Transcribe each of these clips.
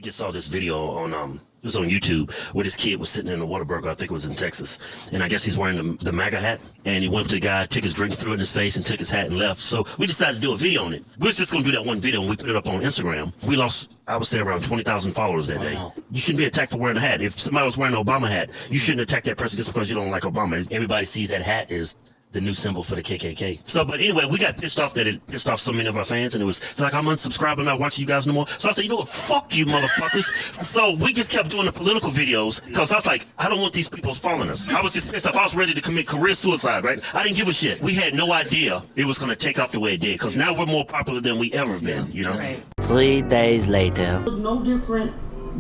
just saw this video on it was on YouTube where this kid was sitting in a Whataburger, I think it was in Texas, and I guess he's wearing the MAGA hat, and he went up to the guy, took his drink, threw it in his face, and took his hat and left. So we decided to do a video on it. We was just gonna do that one video, and we put it up on Instagram. We lost, I would say, around 20,000 followers that day. You shouldn't be attacked for wearing a hat. If somebody was wearing an Obama hat, you shouldn't attack that person just because you don't like Obama. Everybody sees that hat is the new symbol for the KKK. So, but anyway, we got pissed off that it pissed off so many of our fans, and it's like, I'm unsubscribed, I'm not watching you guys no more. So I said, you know what, fuck you motherfuckers. So we just kept doing the political videos, because I was like, I don't want these people following us. I was just pissed off. I was ready to commit career suicide, right? I didn't give a shit. We had no idea it was gonna take off the way it did, because now we're more popular than we ever been, you know? Right. 3 days later. No different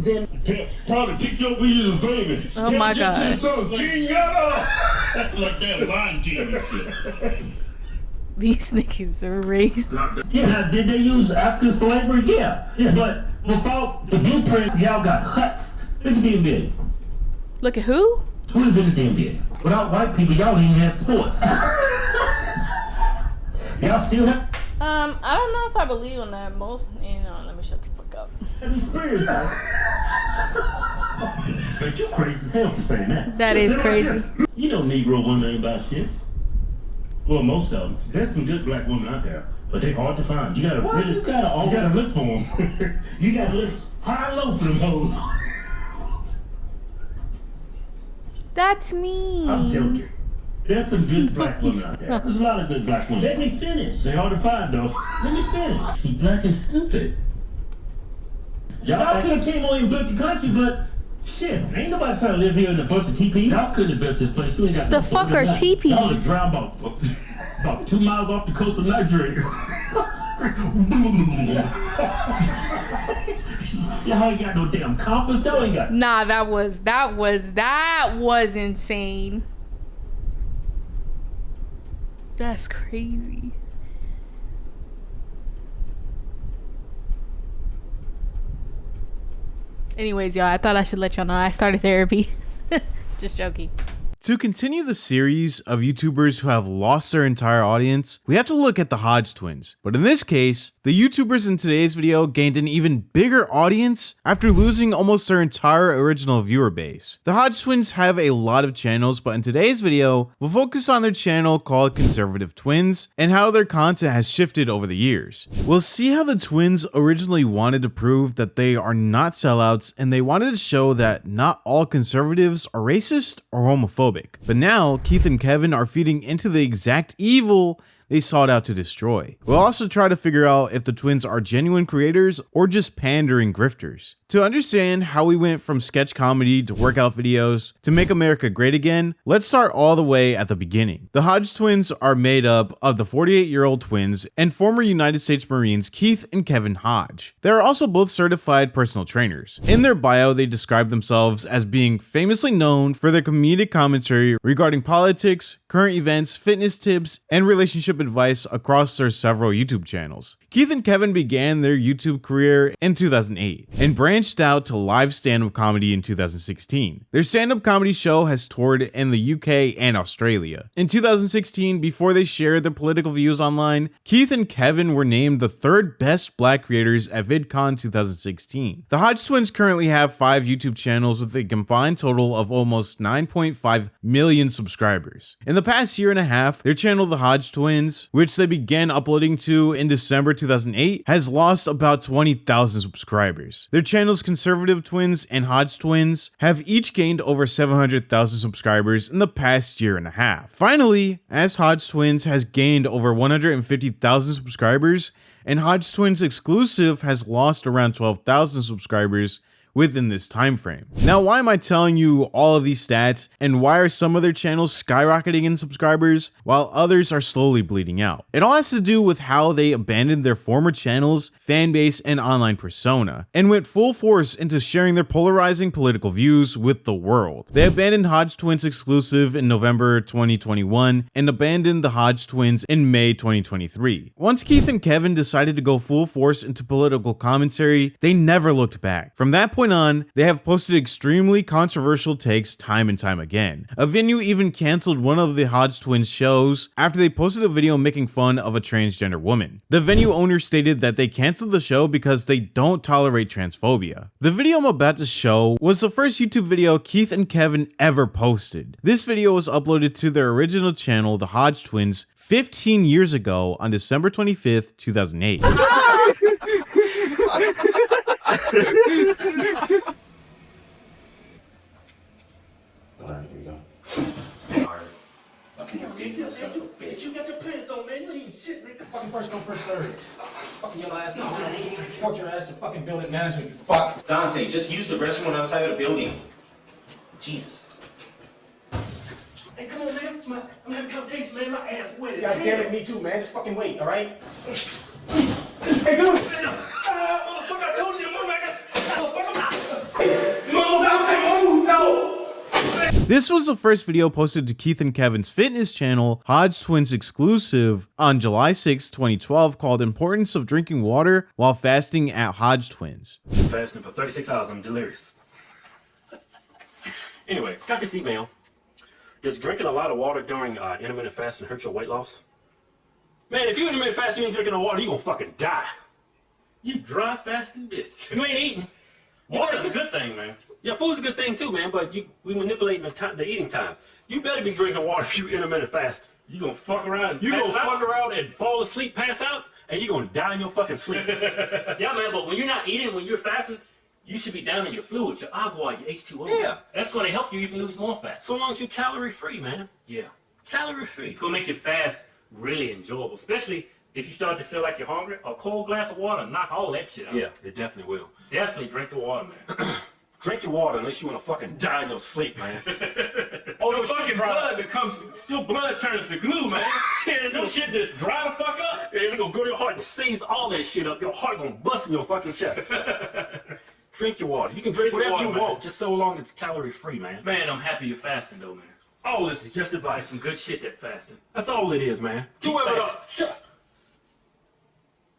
than... Probably picked up with his baby. Oh my God. Like that Lion King. These niggas are racist. Yeah, did they use African slavery? Yeah. But without the blueprint, y'all got huts. Look at the NBA. Look at who? Who invented the NBA? Without white people, y'all didn't even have sports. Y'all still have... I don't know if I believe in that. Most, let me shut the fuck up. Experience, but you crazy as hell for saying that. That is crazy. You know Negro women ain't about shit. Well, most of them. There's some good black women out there, but they hard to find. You gotta really, you gotta look for them. You gotta look high and low for them hoes. That's me. I'm joking. There's some good black women out there. There's a lot of good black women. Let me finish. They hard to find though. Let me finish. She black and stupid. Y'all could have came on and built the country, but shit, ain't nobody trying to live here in a bunch of teepees. Y'all couldn't have built this place. You ain't got the no fuck are teepees? Y'all would drown about 2 miles off the coast of Nigeria. Y'all ain't got no damn compass. Y'all ain't got. Nah, that was insane. That's crazy. Anyways, y'all, I thought I should let y'all know I started therapy. Just joking. To continue the series of YouTubers who have lost their entire audience, we have to look at the Hodge Twins. But in this case, the YouTubers in today's video gained an even bigger audience after losing almost their entire original viewer base. The Hodge Twins have a lot of channels, but in today's video, we'll focus on their channel called Conservative Twins and how their content has shifted over the years. We'll see how the twins originally wanted to prove that they are not sellouts, and they wanted to show that not all conservatives are racist or homophobic. But now, Keith and Kevin are feeding into the exact evil they sought out to destroy. We'll also try to figure out if the twins are genuine creators or just pandering grifters. To understand how we went from sketch comedy to workout videos to Make America Great Again, let's start all the way at the beginning. The Hodge Twins are made up of the 48-year-old twins and former United States Marines Keith and Kevin Hodge. They are also both certified personal trainers. In their bio, they describe themselves as being famously known for their comedic commentary regarding politics, current events, fitness tips, and relationship advice across their several YouTube channels. Keith and Kevin began their YouTube career in 2008 and branched out to live stand-up comedy in 2016. Their stand-up comedy show has toured in the UK and Australia. In 2016, before they shared their political views online, Keith and Kevin were named the 3rd best black creators at VidCon 2016. The Hodge Twins currently have 5 YouTube channels with a combined total of almost 9.5 million subscribers. In the past year and a half, their channel The Hodge Twins, which they began uploading to in December 2008, has lost about 20,000 subscribers. Their channels Conservative Twins and Hodge Twins have each gained over 700,000 subscribers in the past year and a half. Finally, as Hodge Twins has gained over 150,000 subscribers, and Hodge Twins Exclusive has lost around 12,000 subscribers within this time frame. Now, why am I telling you all of these stats, and why are some of their channels skyrocketing in subscribers while others are slowly bleeding out? It all has to do with how they abandoned their former channels, fan base, and online persona, and went full force into sharing their polarizing political views with the world. They abandoned Hodge Twins Exclusive in November 2021 and abandoned the Hodge Twins in May 2023. Once Keith and Kevin decided to go full force into political commentary, they never looked back. From that point point on, they have posted extremely controversial takes time and time again. A venue even canceled one of the Hodge Twins shows after they posted a video making fun of a transgender woman. The venue owner stated that they canceled the show because they don't tolerate transphobia. The video I'm about to show was the first YouTube video Keith and Kevin ever posted. This video was uploaded to their original channel, the Hodge Twins, 15 years ago on December 25th, 2008. Alright, here we go. Alright. Okay, you get yourself a bitch. You got your pants on, man. You ain't shit, nigga. Fucking first come, first serve. Fucking your ass. No, report your ass to fucking building management, you fuck. Dante, just use the restroom on the other side of the building. Jesus. Hey, come on, man. I'm having a conversation, man. My ass wet. God damn it, me too, man. Just fucking wait, alright? Hey, dude! Motherfucker, I told you to move, man. Motherfucker, move, Dante, move, no! This was the first video posted to Keith and Kevin's fitness channel, Hodge Twins exclusive, on July 6, 2012, called Importance of Drinking Water While Fasting at Hodge Twins. Fasting for 36 hours, I'm delirious. Anyway, got this email. Does drinking a lot of water during intermittent fasting hurt your weight loss? Man, if you intermittent fasting and you ain't drinking no water, you gonna fucking die. You dry fasting bitch. You ain't eating. Water's a good thing, man. Yeah, food's a good thing too, man, but we manipulating the eating times. You better be drinking water if you intermittent fast. You gonna fuck around. You gonna fuck around and fall asleep, pass out, and you gonna die in your fucking sleep. Yeah, man, but when you're not eating, when you're fasting, you should be down in your fluids, your agua, your H2O. Yeah. That's gonna help you even lose more fat. So long as you calorie free, man. Yeah. Calorie free. It's gonna make your fast really enjoyable, especially if you start to feel like you're hungry. A cold glass of water knock all that shit out. Yeah, it definitely will. Definitely drink the water, man. Drink your water unless you want to fucking die in your sleep, man. Oh, your fucking blood becomes, your blood turns to glue, man. There's Your shit just dry the fuck up. It's gonna go to your heart and seize all that shit up. Your heart gonna bust in your fucking chest. Drink your water. You can drink whatever you want, just so long as it's calorie free, man. Man, I'm happy you're fasting, though, man. All this is just advice. Some good shit, that fasting. That's all it is, man. Do whatever the fuck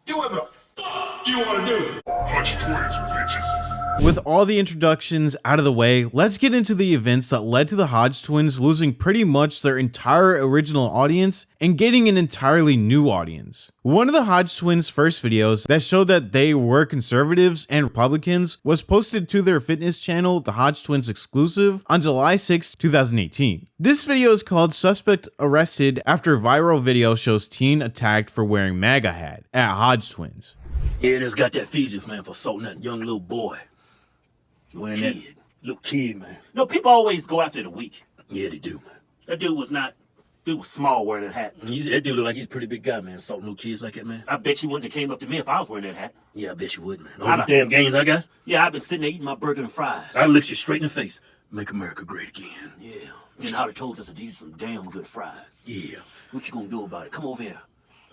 you want to do. Hodge Twins, bitches. With all the introductions out of the way, let's get into the events that led to the Hodge Twins losing pretty much their entire original audience and getting an entirely new audience. One of the Hodge Twins' first videos that showed that they were conservatives and Republicans was posted to their fitness channel, the Hodge Twins exclusive, on July 6, 2018. This video is called Suspect Arrested After Viral Video Shows Teen Attacked for Wearing MAGA Hat at Hodge Twins. Yeah, that's got that fugitive, man, for assaulting that young little boy. Wearing that little kid, man. No, people always go after the weak. Yeah, they do, man. That dude was small wearing that hat. That dude look like he's a pretty big guy, man, assaulting little kids like that, man. I bet you wouldn't have came up to me if I was wearing that hat. Yeah, I bet you would, man. All these damn gains I got? Yeah, I've been sitting there eating my burger and fries. I looked you straight in the face. Make America great again. Yeah. Then I'd have told us that these are some damn good fries. Yeah. What you gonna do about it? Come over here.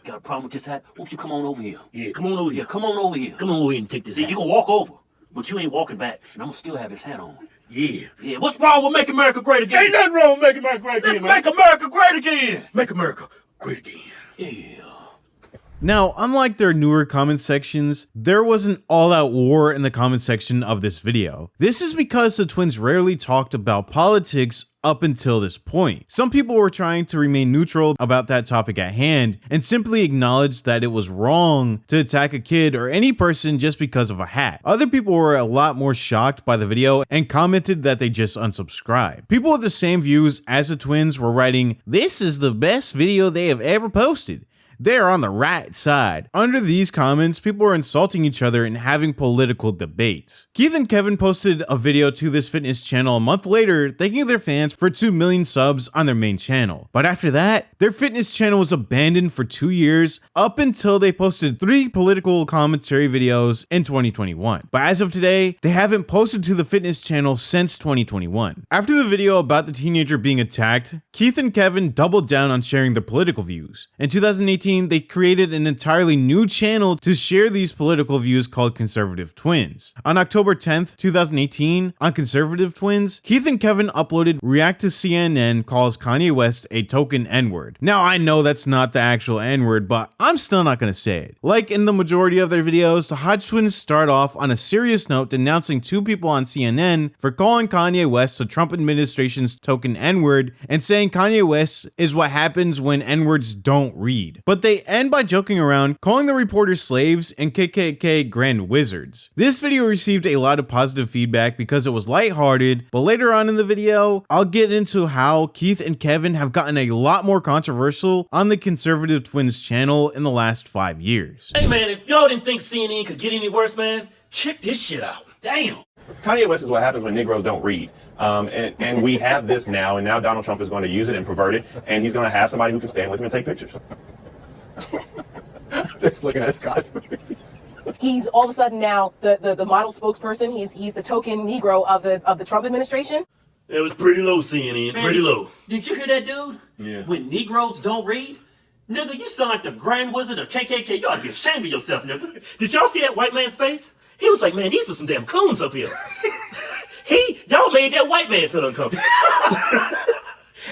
Got a problem with this hat? Won't you come on over here? Yeah, come on over here. Come on over here. Come on over here and take this hat. You can walk over, but you ain't walking back, and I'm gonna still have his hat on. Yeah. Yeah, what's wrong with Make America Great Again? Ain't nothing wrong with making America great again, Let's man. make America great again. Make America great again. Yeah. Now, unlike their newer comment sections, there was an all-out war in the comment section of this video. This is because the twins rarely talked about politics up until this point. Some people were trying to remain neutral about that topic at hand and simply acknowledged that it was wrong to attack a kid or any person just because of a hat. Other people were a lot more shocked by the video and commented that they just unsubscribed. People with the same views as the twins were writing, "This is the best video they have ever posted. They're on the right side." Under these comments, people were insulting each other and having political debates. Keith and Kevin posted a video to this fitness channel a month later, thanking their fans for 2 million subs on their main channel. But after that, their fitness channel was abandoned for 2 years, up until they posted 3 political commentary videos in 2021. But as of today, they haven't posted to the fitness channel since 2021. After the video about the teenager being attacked, Keith and Kevin doubled down on sharing their political views. In 2018, 2018, they created an entirely new channel to share these political views called Conservative Twins. On October 10th, 2018, on Conservative Twins, Keith and Kevin uploaded React to CNN calls Kanye West a token N-word. Now, I know that's not the actual N-word, but I'm still not gonna say it. Like in the majority of their videos, the Hodge Twins start off on a serious note denouncing two people on CNN for calling Kanye West the Trump administration's token N-word and saying Kanye West is what happens when N-words don't read. But they end by joking around, calling the reporters slaves and KKK grand wizards. This video received a lot of positive feedback because it was lighthearted, but later on in the video, I'll get into how Keith and Kevin have gotten a lot more controversial on the Conservative Twins channel in the last 5 years. Hey man, if y'all didn't think CNN could get any worse, man, check this shit out. Damn. Kanye West is what happens when Negroes don't read. And we have this now, and now Donald Trump is going to use it and pervert it, and he's going to have somebody who can stand with him and take pictures. Just looking at Scott's He's all of a sudden now the model spokesperson. He's the token Negro of the Trump administration. It was pretty low, CNN, Man, pretty low. Did you hear that, dude? Yeah. When Negroes don't read? Nigga, you sound like the Grand Wizard of KKK. You ought to be ashamed of yourself, nigga. Did y'all see that white man's face? He was like, man, these are some damn coons up here. Y'all made that white man feel uncomfortable.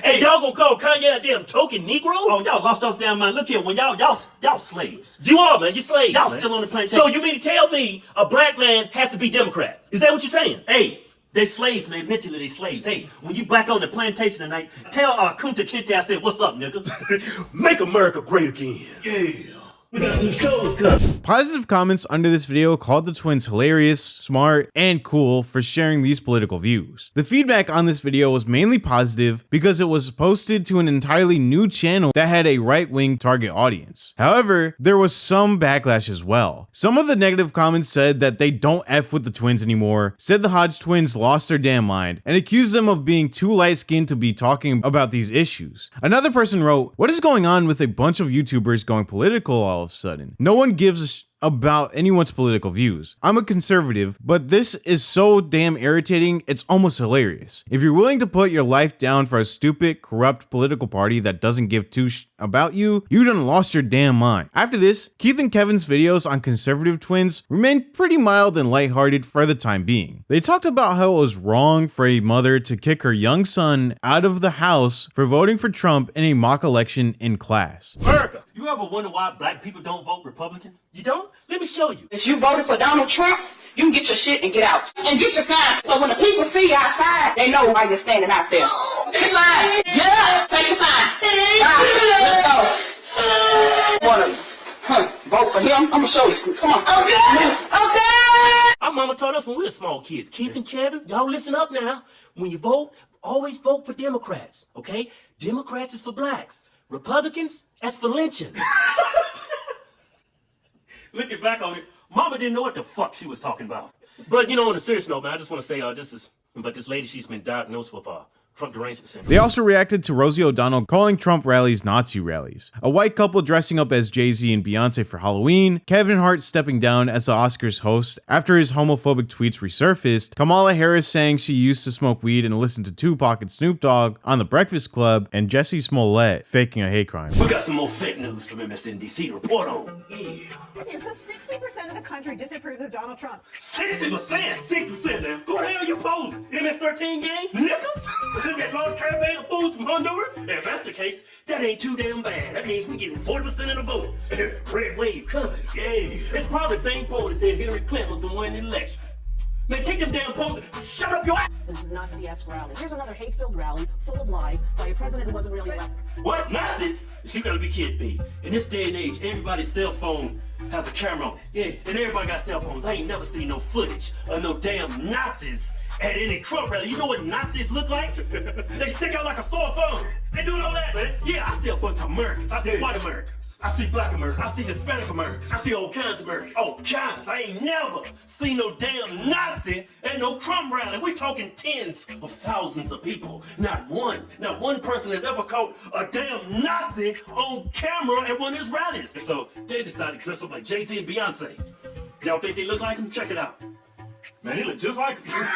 Hey, y'all gonna call Kanye a damn token Negro? Oh, y'all lost y'all damn mind. Look here, when y'all slaves. You are, man. You slaves. Y'all man. still on the plantation. So you mean to tell me a black man has to be Democrat? Is that what you're saying? Hey, they slaves, man. Mentally, they slaves. Hey, when you back on the plantation tonight, tell Kunta Kinte I said, what's up, nigga? Make America great again. Yeah. We got new shows coming. Positive comments under this video called the twins hilarious, smart, and cool for sharing these political views. The feedback on this video was mainly positive because it was posted to an entirely new channel that had a right-wing target audience. However, there was some backlash as well. Some of the negative comments said that they don't F with the twins anymore, said the Hodge twins lost their damn mind, and accused them of being too light-skinned to be talking about these issues. Another person wrote, "What is going on with a bunch of YouTubers going political all of a sudden? No one gives a about anyone's political views. I'm a conservative, but this is so damn irritating, it's almost hilarious. If you're willing to put your life down for a stupid, corrupt political party that doesn't give two about you, you done lost your damn mind." After this, Keith and Kevin's videos on Conservative Twins remained pretty mild and lighthearted for the time being. They talked about how it was wrong for a mother to kick her young son out of the house for voting for Trump in a mock election in class. America, you ever wonder why black people don't vote Republican? You don't? Let me show you. If you voted for Donald Trump, you can get your shit and get out. And get your signs. So when the people see you outside, they know why you're standing out there. Take a sign. Yeah. Take a sign. Let's go. Wanna vote for him? I'm gonna show you. Come on. Okay. Our mama taught us when we were small kids. Keith and Kevin, y'all listen up now. When you vote, always vote for Democrats, okay? Democrats is for blacks. Republicans, that's for lynching. Looking back on it, Mama didn't know what the fuck she was talking about. But, you know, on a serious note, man, I just want to say, this lady, she's been diagnosed with Trump derangement syndrome. They also reacted to Rosie O'Donnell calling Trump rallies Nazi rallies, a white couple dressing up as Jay-Z and Beyonce for Halloween, Kevin Hart stepping down as the Oscars host after his homophobic tweets resurfaced, Kamala Harris saying she used to smoke weed and listen to Tupac and Snoop Dogg on The Breakfast Club, and Jussie Smollett faking a hate crime. We got some more fake news from MSNBC to report on. Yeah. So 60% of the country disapproves of Donald Trump. 60%? 60% now. Who the hell are you polling? MS-13 gang? Niggas? That large caravan of fools from Honduras? If that's the case, that ain't too damn bad. That means we getting 40% of the vote. Red wave coming. Yeah. It's probably the same poll that said Hillary Clinton was gonna win the election. Man, take them damn polls and shut up your ass. This is a Nazi-esque rally. Here's another hate-filled rally full of lies by a president who wasn't really elected. What? Nazis? You gotta be kidding me. In this day and age, everybody's cell phone has a camera on it. Yeah, and everybody got cell phones. I ain't never seen no footage of no damn Nazis at any Trump rally. You know what Nazis look like? They stick out like a sore thumb. They doing all that, man. Yeah, I see a bunch of Americans. I see white Americans. I see black Americans. I see Hispanic Americans. I see all kinds of Americans. All kinds. I ain't never seen no damn Nazi at no Trump rally. We talking tens of thousands of people. Not one person has ever caught a damn Nazi on camera at one of his rallies. And so they decided to dress up like Jay-Z and Beyonce. Y'all think they look like him? Check it out. Man, they look just like him.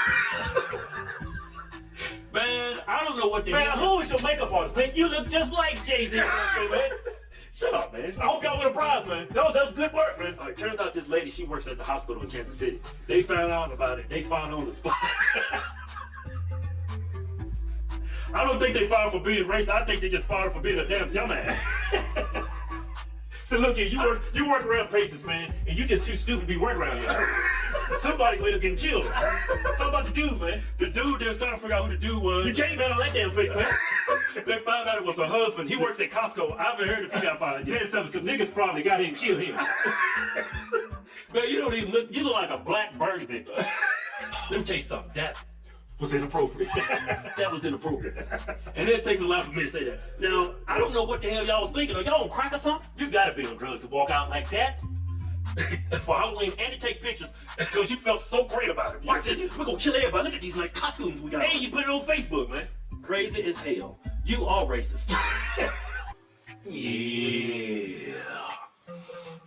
Man, I don't know what they Man, who is your makeup artist, man? You look just like Jay-Z. Man. Shut up, man. I hope y'all win a prize, man. That was good work, man. It turns out this lady, she works at the hospital in Kansas City. They found out about it. They found her on the spot. I don't think they fired her for being racist. I think they just fired her for being a damn dumbass. So look here, you work around patients, man, and you just too stupid to be working around here. Somebody going to get killed. How about the dude, man? The dude, they was trying to figure out who the dude was. You can't man on that damn face, man. They found out it was her husband. He works at Costco. I haven't heard if he got fired yet. Some niggas probably got him and killed him. Man, you don't even look, you look like a black bird victim. Let me tell you something, that was inappropriate. That was inappropriate. And it takes a lot for me to say that. Now, I don't know what the hell y'all was thinking. Are y'all on crack or something? You gotta be on drugs to walk out like that. For Halloween and to take pictures because you felt so great about it. Watch this. We're gonna kill everybody. Look at these nice costumes we got. Hey, you put it on Facebook, man. Crazy as hell. You are racist. Yeah.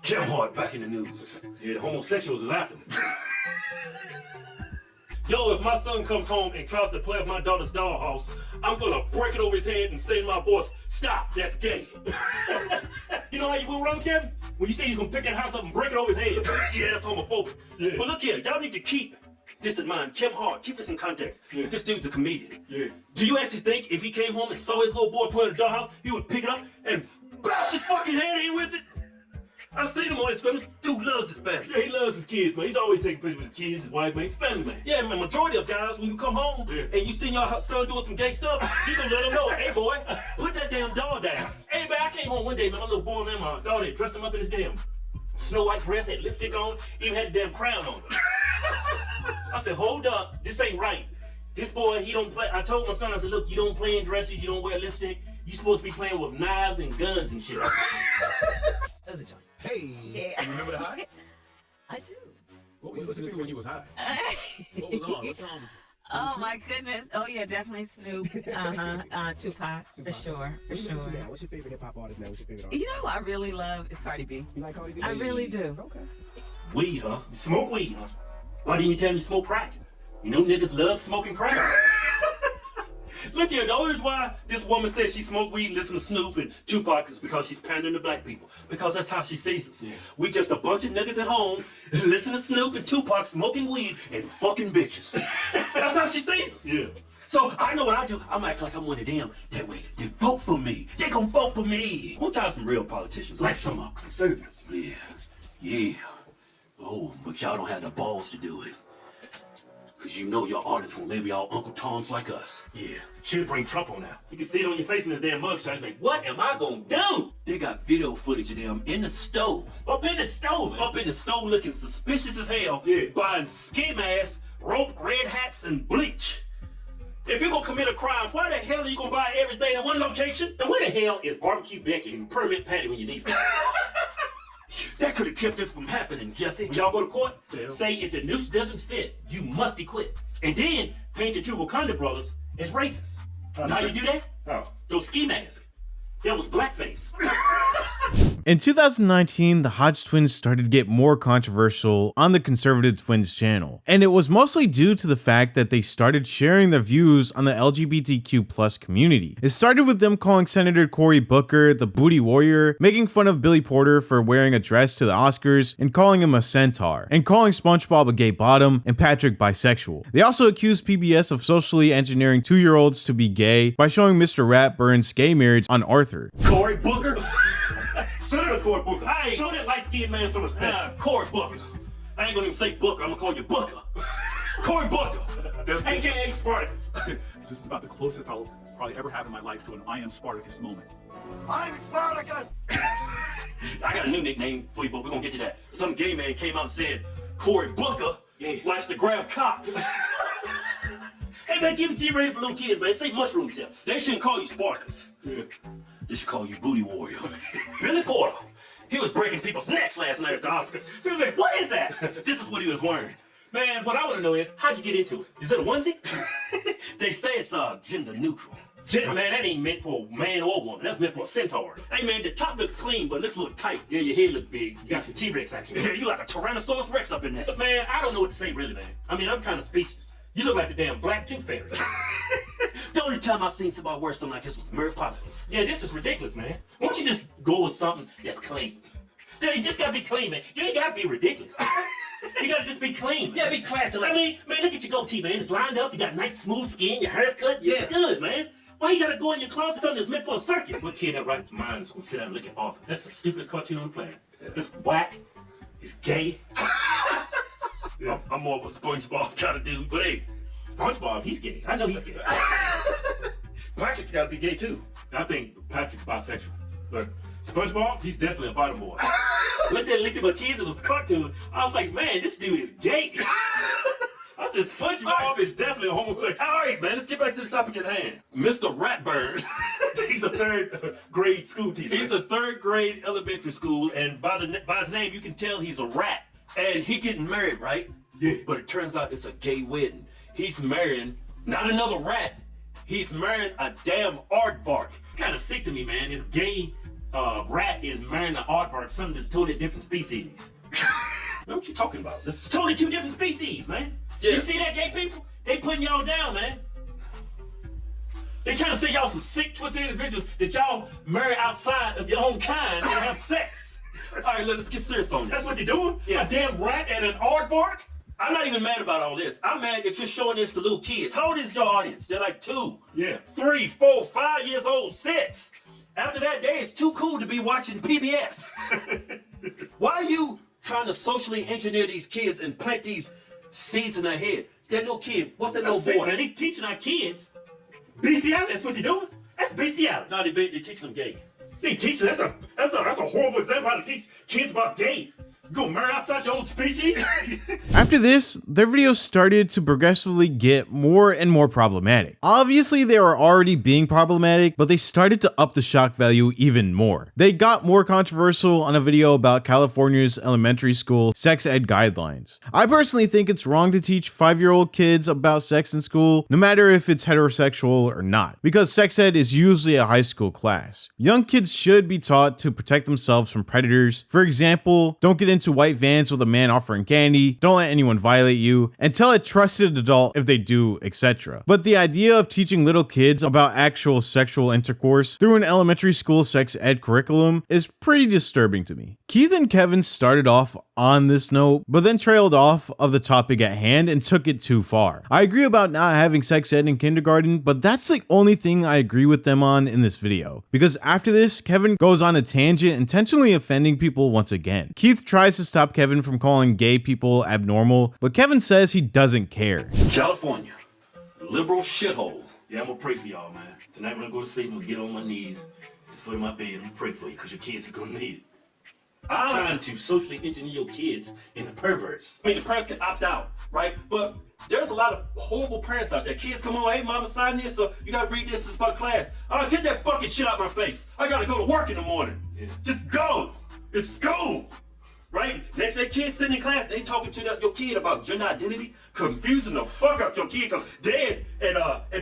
Kevin Hodge back in the news. Yeah, the homosexuals is after him. Yo, if my son comes home and tries to play with my daughter's dollhouse, I'm gonna break it over his head and say to my boss, stop, that's gay. You know how you will run, Kevin? When you say he's gonna pick that house up and break it over his head. Yeah, that's homophobic. Yeah. But look here, y'all need to keep this in mind. Kevin Hodge, keep this in context. Yeah. This dude's a comedian. Yeah. Do you actually think if he came home and saw his little boy playing in the dollhouse, he would pick it up and bash his fucking head in with it? I've seen him on his film. This dude loves his family. Yeah, he loves his kids, man. He's always taking pictures with his kids, his wife, man. He's family, man. Yeah, man, majority of guys, when you come home and you see your son doing some gay stuff, you gonna let him know, hey, boy, put that damn doll down. Hey, man, I came home one day, man, my little boy, man, my daughter dressed him up in his damn Snow White dress, had lipstick on, even had the damn crown on. I said, hold up, this ain't right. This boy, he don't play. I told my son, I said, look, you don't play in dresses, you don't wear lipstick. You supposed to be playing with knives and guns and shit. That's a joke. Hey, yeah. You remember the high? I do. What were you listening to when you was high? What was on? What song? Oh my goodness. Oh yeah, definitely Snoop. Tupac, for sure. What's your favorite hip hop artist now? What's your favorite artist? You know who I really love is Cardi B. You like Cardi B? I really do. Okay. Weed, huh? You smoke weed, huh? Why didn't you tell me to smoke crack? You know niggas love smoking crack. Look here, the only reason why this woman says she smoked weed and listen to Snoop and Tupac is because she's pandering to black people. Because that's how she sees us. Yeah. We just a bunch of niggas at home listen to Snoop and Tupac smoking weed and fucking bitches. That's how she sees us. Yeah. So I know what I do. I'm act like I'm one of them. That way, they vote for me. They gonna vote for me. We'll try some real politicians, like some conservatives. Yeah. Yeah. Oh, but y'all don't have the balls to do it. Cause you know your artists gonna label y'all Uncle Toms like us. Yeah, should bring Trump on now. You can see it on your face in this damn mugshot. It's like, what am I gonna do? They got video footage of them in the stove. Up in the stove, man. Up in the stove looking suspicious as hell. Yeah. Buying ski masks, rope, red hats, and bleach. If you're gonna commit a crime, why the hell are you gonna buy everything in one location? And where the hell is Barbecue Becky and Permit Patty when you need it? That could have kept this from happening, Jesse. When y'all go to court, say if the noose doesn't fit, you must acquit. And then paint the two Wakanda brothers as racist. How you do that? Oh. Those ski masks. That was blackface. In 2019, the Hodge Twins started to get more controversial on the Conservative Twins channel, and it was mostly due to the fact that they started sharing their views on the LGBTQ+ community. It started with them calling Senator Cory Booker the booty warrior, making fun of Billy Porter for wearing a dress to the Oscars, and calling him a centaur, and calling SpongeBob a gay bottom, and Patrick bisexual. They also accused PBS of socially engineering 2-year-olds to be gay by showing Mr. Ratburn's gay marriage on Arthur. Cory Booker? Senator Cory Booker. I ain't show that light-skinned man some respect. Cory Booker. I ain't gonna even say Booker. I'm gonna call you Booker. Cory Booker. That's AKA Spartacus. This is about the closest I'll probably ever have in my life to an I am Spartacus moment. I'm Spartacus. I got a new nickname for you, but we're gonna get to that. Some gay man came out and said, Cory Booker likes to grab cocks. Hey man, keep it ready for little kids, man. Say mushroom tips. They shouldn't call you Spartacus. Yeah. They should call you Booty Warrior. Billy Porter. He was breaking people's necks last night at the Oscars. He was like, what is that? This is what he was wearing. Man, what I want to know is, how'd you get into it? Is it a onesie? They say it's gender neutral. Man, that ain't meant for a man or woman. That's meant for a centaur. Hey man, the top looks clean, but looks a little tight. Yeah, your head look big. You got some T-Rex action. Yeah, you like a Tyrannosaurus Rex up in there. But man, I don't know what to say really, man. I mean, I'm kind of speechless. You look like the damn black tooth fairy. The only time I've seen somebody wear something like this was Mary Poppins. Yeah, this is ridiculous, man. Why don't you just go with something that's clean? You just gotta be clean, man. You ain't gotta be ridiculous. You gotta just be clean. Yeah, be classy. I mean, man, look at your goatee, man. It's lined up. You got nice, smooth skin. Your hair's cut. You're good, man. Why you gotta go in your closet something that's meant for a circuit? What kid that right mind is gonna sit down and look at Arthur? That's the stupidest cartoon on the planet. It's whack. It's gay. Yeah, I'm more of a SpongeBob kind of dude, but hey, SpongeBob, he's gay. I know he's gay. Patrick's gotta be gay too. I think Patrick's bisexual, but SpongeBob, he's definitely a bottom boy. Looked at my kids, it was a cartoon. I was like, man, this dude is gay. I said, SpongeBob is definitely a homosexual. All right, man, let's get back to the topic at hand. Mr. Ratburn. He's a third grade school teacher. He's a third grade elementary school, and by his name, you can tell he's a rat. And he getting married, right? Yeah. But it turns out it's a gay wedding. He's marrying not another rat. He's marrying a damn aardvark. Kind of sick to me, man. This gay rat is marrying an aardvark, something that's totally different species. What you talking about? This is totally two different species, man. Yeah. You see that, gay people? They putting y'all down, man. They trying to say y'all some sick, twisted individuals that y'all marry outside of your own kind and have sex. All right, let's get serious on this. That's what they're doing? Yeah. A damn rat and an aardvark? I'm not even mad about all this. I'm mad that you're showing this to little kids. How old is your audience? They're like 2, Yeah. 3, 4, 5 years old, 6. After that day, it's too cool to be watching PBS. Why are you trying to socially engineer these kids and plant these seeds in their head? That little kid, what's that little boy? Man, they teaching our kids bestiality. That's what they're doing. That's bestiality. No, they teaching them gay. They teach that's a horrible example how to teach kids about gay. You go marry outside your own species? After this, their videos started to progressively get more and more problematic. Obviously, they were already being problematic, but they started to up the shock value even more. They got more controversial on a video about California's elementary school sex ed guidelines. I personally think it's wrong to teach 5-year-old kids about sex in school, no matter if it's heterosexual or not, because sex ed is usually a high school class. Young kids should be taught to protect themselves from predators. For example, don't get into white vans with a man offering candy, don't let anyone violate you, and tell a trusted adult if they do, etc. But the idea of teaching little kids about actual sexual intercourse through an elementary school sex ed curriculum is pretty disturbing to me. Keith and Kevin started off on this note, but then trailed off of the topic at hand and took it too far. I agree about not having sex ed in kindergarten, but that's the only thing I agree with them on in this video. Because after this, Kevin goes on a tangent, intentionally offending people once again. Keith tries to stop Kevin from calling gay people abnormal, but Kevin says he doesn't care. California, liberal shithole. Yeah, I'm gonna pray for y'all, man. Tonight when I go to sleep, I'm gonna get on my knees at the foot of my bed. I'm gonna pray for you because your kids are gonna need it. I'm trying to socially engineer your kids into perverts. I mean, the parents can opt out, right? But there's a lot of horrible parents out there. Kids come on, hey, mama, sign this, so you gotta read this, it's about class. All right, get that fucking shit out my face. I gotta go to work in the morning. Yeah. Just go. It's school. Right? Next day, kids sitting in class, they talking to your kid about gender identity, confusing the fuck up your kid, because they at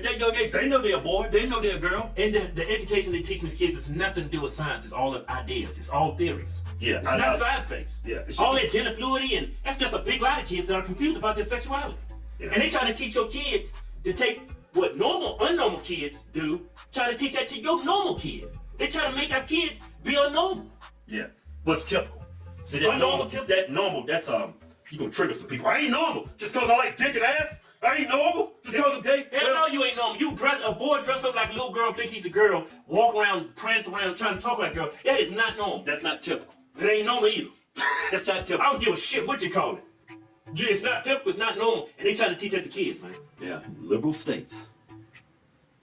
that young age, they know they're a boy, they know they're a girl. And the education they teach these kids has nothing to do with science. It's all ideas. It's all theories. Yeah, it's not science-based. Yeah, all that gender fluidity, and that's just a big lot of kids that are confused about their sexuality. Yeah. And they trying to teach your kids to take what unnormal kids do, try to teach that to your normal kid. They try to make our kids be unnormal. Yeah, what's typical? See, that normal, that's you gonna trigger some people. I ain't normal just cause I like dick and ass. I ain't normal just cause I'm gay. Hell no, you ain't normal. A boy dress up like a little girl, think he's a girl, walk around, prance around, trying to talk like a girl. That is not normal. That's not typical. It ain't normal either. That's not typical. I don't give a shit what you call it. It's not typical, it's not normal, and they trying to teach that to kids, man. Yeah, liberal states.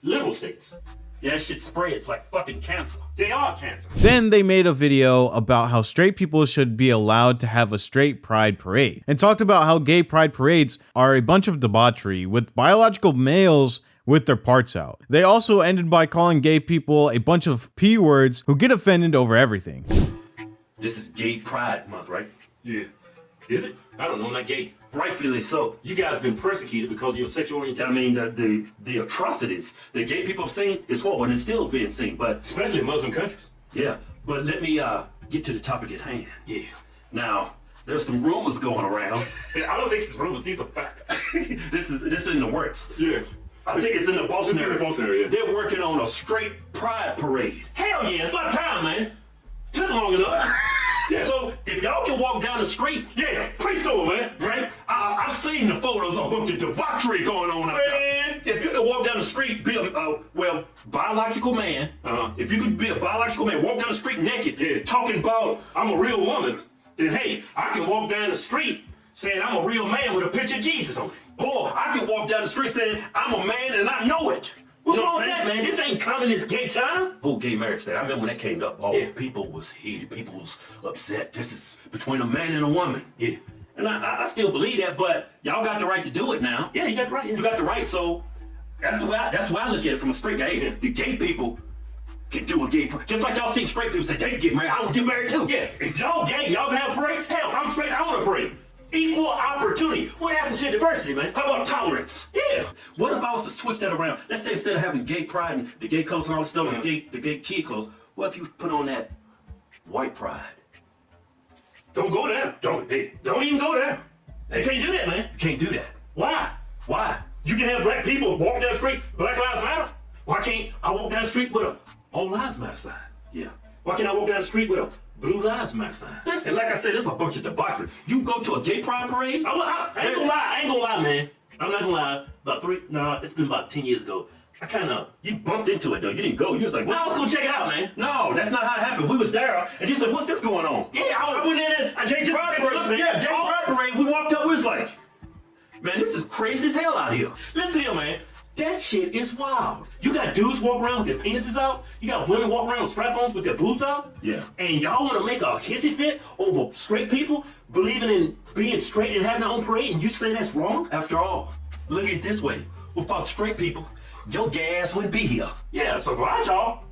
Liberal states. Yeah, that shit spreads like fucking cancer. They are cancer. Then they made a video about how straight people should be allowed to have a straight pride parade, and talked about how gay pride parades are a bunch of debauchery with biological males with their parts out. They also ended by calling gay people a bunch of P words who get offended over everything. This is Gay Pride Month, right? Yeah. Is it? I don't know, I'm not gay. Rightfully so. You guys been persecuted because of your sexual orientation. I mean, the atrocities that gay people have seen is horrible, and it's still being seen, but... Especially in Muslim countries. Yeah, but let me get to the topic at hand. Yeah. Now, there's some rumors going around. I don't think it's rumors, these are facts. This is in the works. Yeah. I think it's in the Boston area. Boston area. They're working on a straight pride parade. Hell yeah, it's about time, man. Took long enough. Yeah. So if y'all can walk down the street, yeah, preach to it, man. Right? I've seen the photos of the debauchery going on out there. If you can walk down the street, be a biological man. If you can be a biological man, walk down the street naked, talking about I'm a real woman, then hey, I can walk down the street saying I'm a real man with a picture of Jesus on it. Or I can walk down the street saying I'm a man and I know it. What's wrong with that, man? This ain't communist gay China. Whole gay marriage thing. I remember when that came up. Oh, people was heated. People was upset. This is between a man and a woman. Yeah. And I still believe that, but y'all got the right to do it now. Yeah, you got the right. You got the right. So that's the way I look at it from a straight guy. The gay people can do a gay parade. Just like y'all see straight people say they can get married. I want to get married too. Yeah. If y'all gay, y'all can have a parade. Hell, I'm straight. I want a parade. Equal opportunity. What happened to diversity, man? How about tolerance? Yeah. What if I was to switch that around? Let's say instead of having gay pride and the gay clothes and all this stuff, the gay kid clothes, what if you put on that white pride? Don't go there. Don't even go there. You can't do that, man. You can't do that. Why? Why? You can have black people walk down the street, Black Lives Matter. Why can't I walk down the street with a All Lives Matter sign? Yeah. Why can't I walk down the street with a Blue Lives Matter sign? And like I said, there's a bunch of debauchery. You go to a gay pride parade? I ain't gonna lie, man. I'm not gonna lie. It's been about 10 years ago. You bumped into it though. You didn't go. You was like, well, let's go check it out, man. No, that's not how it happened. We was there, and he's like, what's this going on? Yeah, I went in and gay pride parade. Yeah, gay pride parade. We walked up, we was like, man, this is crazy as hell out here. Listen here, man. That shit is wild. You got dudes walk around with their penises out. You got women walk around with strap-ons with their boobs out. Yeah. And y'all want to make a hissy fit over straight people believing in being straight and having their own parade, and you say that's wrong? After all, look at it this way. Without straight people, your gay ass wouldn't be here. Yeah, so for us, y'all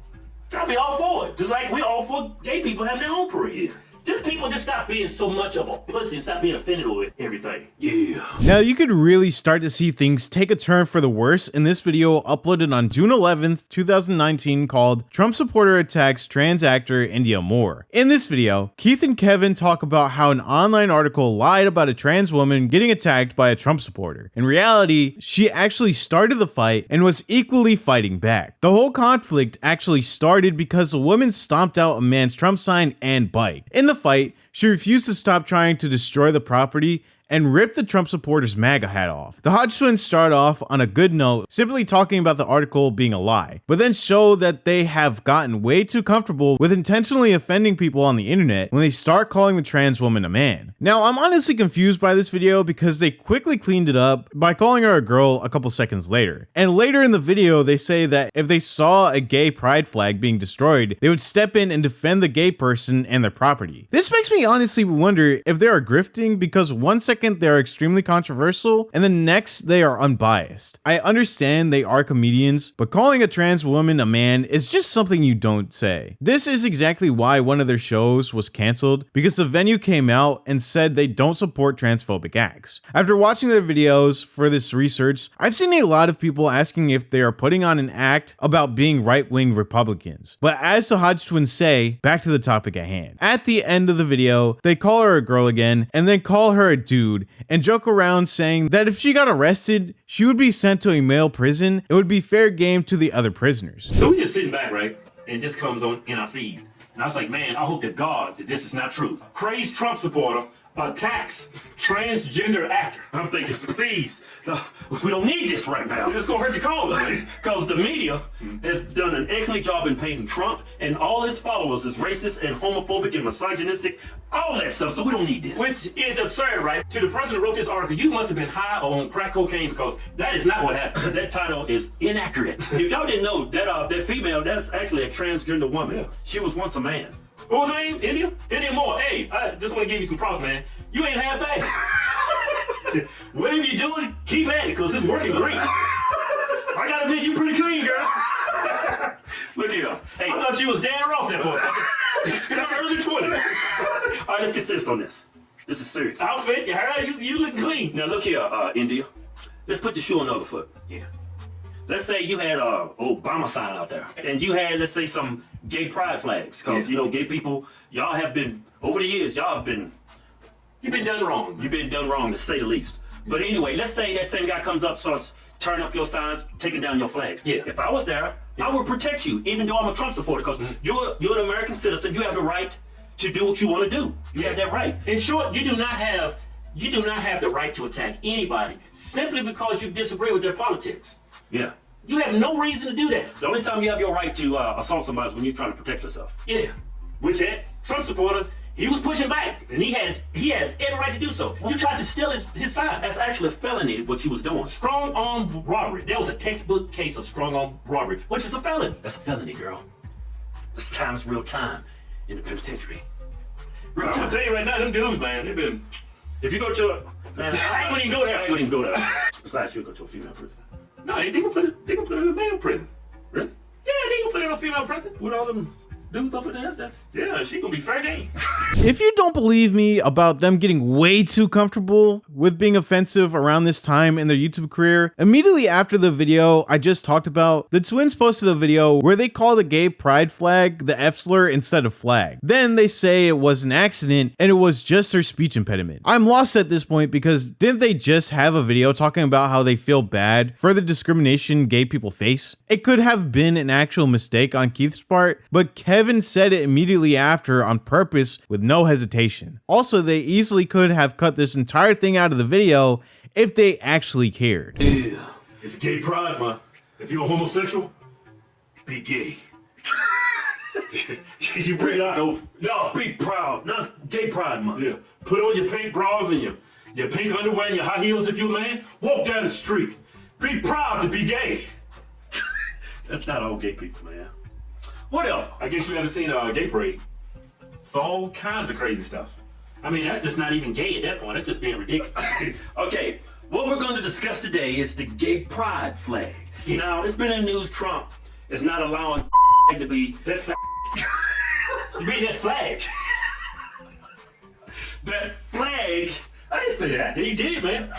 be all for it. Just like we're all for gay people having their own parade. Just people just stop being so much of a pussy and stop being offended with everything. Yeah. Now you could really start to see things take a turn for the worse in this video uploaded on June 11th, 2019 called Trump Supporter Attacks Trans Actor India Moore. In this video, Keith and Kevin talk about how an online article lied about a trans woman getting attacked by a Trump supporter. In reality, she actually started the fight and was equally fighting back. The whole conflict actually started because a woman stomped out a man's Trump sign and bike. In the fight, she refused to stop trying to destroy the property and ripped the Trump supporter's MAGA hat off. The Hodge Twins start off on a good note, simply talking about the article being a lie, but then show that they have gotten way too comfortable with intentionally offending people on the internet when they start calling the trans woman a man. Now, I'm honestly confused by this video because they quickly cleaned it up by calling her a girl a couple seconds later. And later in the video, they say that if they saw a gay pride flag being destroyed, they would step in and defend the gay person and their property. This makes me honestly wonder if they are grifting, because 1 second they are extremely controversial and the next they are unbiased. I understand they are comedians, but calling a trans woman a man is just something you don't say. This is exactly why one of their shows was canceled, because the venue came out and said they don't support transphobic acts. After watching their videos for this research, I've seen a lot of people asking if they are putting on an act about being right-wing Republicans. But as the Hodge Twins say, back to the topic at hand. At the end of the video, they call her a girl again and then call her a dude and joke around saying that if she got arrested, she would be sent to a male prison. It would be fair game to the other prisoners. So we just sitting back, right? And this comes on in our feed. And I was like, man, I hope to God that this is not true. Crazed Trump supporter attacks transgender actor. I'm thinking, please, we don't need this right now. It's gonna hurt the cause, man. Because the media has done an excellent job in painting Trump and all his followers as racist and homophobic and misogynistic, all that stuff, so we don't need this. Which is absurd, right? To the person who wrote this article, you must have been high or on crack cocaine, because that is not what happened. That title is inaccurate. If y'all didn't know, that female, that's actually a transgender woman. Yeah. She was once a man. What was her name? India? India Moore. Hey, I just want to give you some props, man. You ain't half bad. Whatever you're doing, keep at it, because it's working great. I gotta admit, you pretty clean, girl. Look here. Hey, I thought you was Dan Ross there for a second. In the early 20s. All right, let's get serious on this. This is serious. Outfit, your hair, you look clean. Now look here, India. Let's put the shoe on the other foot. Yeah. Let's say you had a Obama sign out there, and you had, let's say, some gay pride flags, because you know, gay people, y'all have been, over the years, you've been done wrong. You've been done wrong, to say the least. But anyway, let's say that same guy comes up, starts turn up your signs, taking down your flags. Yeah. If I was there, I would protect you, even though I'm a Trump supporter, because you're an American citizen. You have the right to do what you want to do. You have that right. In short, you do not have the right to attack anybody simply because you disagree with their politics. Yeah. You have no reason to do that. The only time you have your right to assault somebody is when you're trying to protect yourself. Yeah. Which that Trump supporter, he was pushing back, and he has every right to do so. You tried to steal his sign. That's actually a felony, what you was doing. Strong arm robbery. That was a textbook case of strong arm robbery, which is a felony. That's a felony, girl. This time is real time in the penitentiary. Real time. I'm gonna tell you right now, them dudes, man, they've been. If you go to, man, I ain't gonna even go there. I ain't gonna even go there. Besides, you'll go to a female prison. No, they can put it in a male prison. Really? Yeah, they can put it in a female prison with all them dudes up in there. Yeah, she gonna be fair game. If you don't believe me about them getting way too comfortable with being offensive around this time in their YouTube career, immediately after the video I just talked about, the twins posted a video where they call the gay pride flag the F slur instead of flag. Then they say it was an accident and it was just their speech impediment. I'm lost at this point because didn't they just have a video talking about how they feel bad for the discrimination gay people face? It could have been an actual mistake on Keith's part, but Kevin said it immediately after on purpose with no hesitation. Also, they easily could have cut this entire thing out of the video if they actually cared. Yeah, it's Gay Pride Month. If you're a homosexual, be gay. You bring it out. No, be proud. No, it's Gay Pride Month. Yeah, put on your pink bras and your pink underwear and your high heels if you're a man. Walk down the street. Be proud to be gay. That's not all gay people, man. Whatever. I guess you haven't seen a gay parade. It's all kinds of crazy stuff. I mean, that's just not even gay at that point. That's just being ridiculous. Okay, what we're going to discuss today is the gay pride flag. Yeah. Now, it's been in the news. Trump is not allowing to be that flag. You mean that flag? That flag. I didn't say that. He did, man.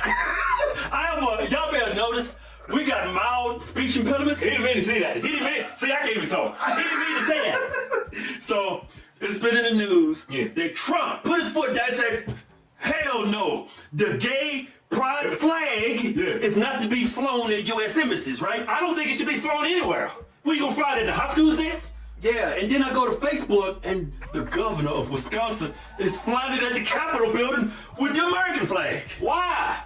Y'all better notice. We got mild speech impediments. He didn't mean to say that. He didn't mean. See, I can't even talk. He didn't mean to say that. So it's been in the news that Trump put his foot down and said, "Hell no, the gay pride flag is not to be flown at U.S. embassies, right? I don't think it should be flown anywhere. Where you gonna fly it at the high schools next?" Yeah, and then I go to Facebook and the governor of Wisconsin is flying it at the Capitol building with the American flag. Why?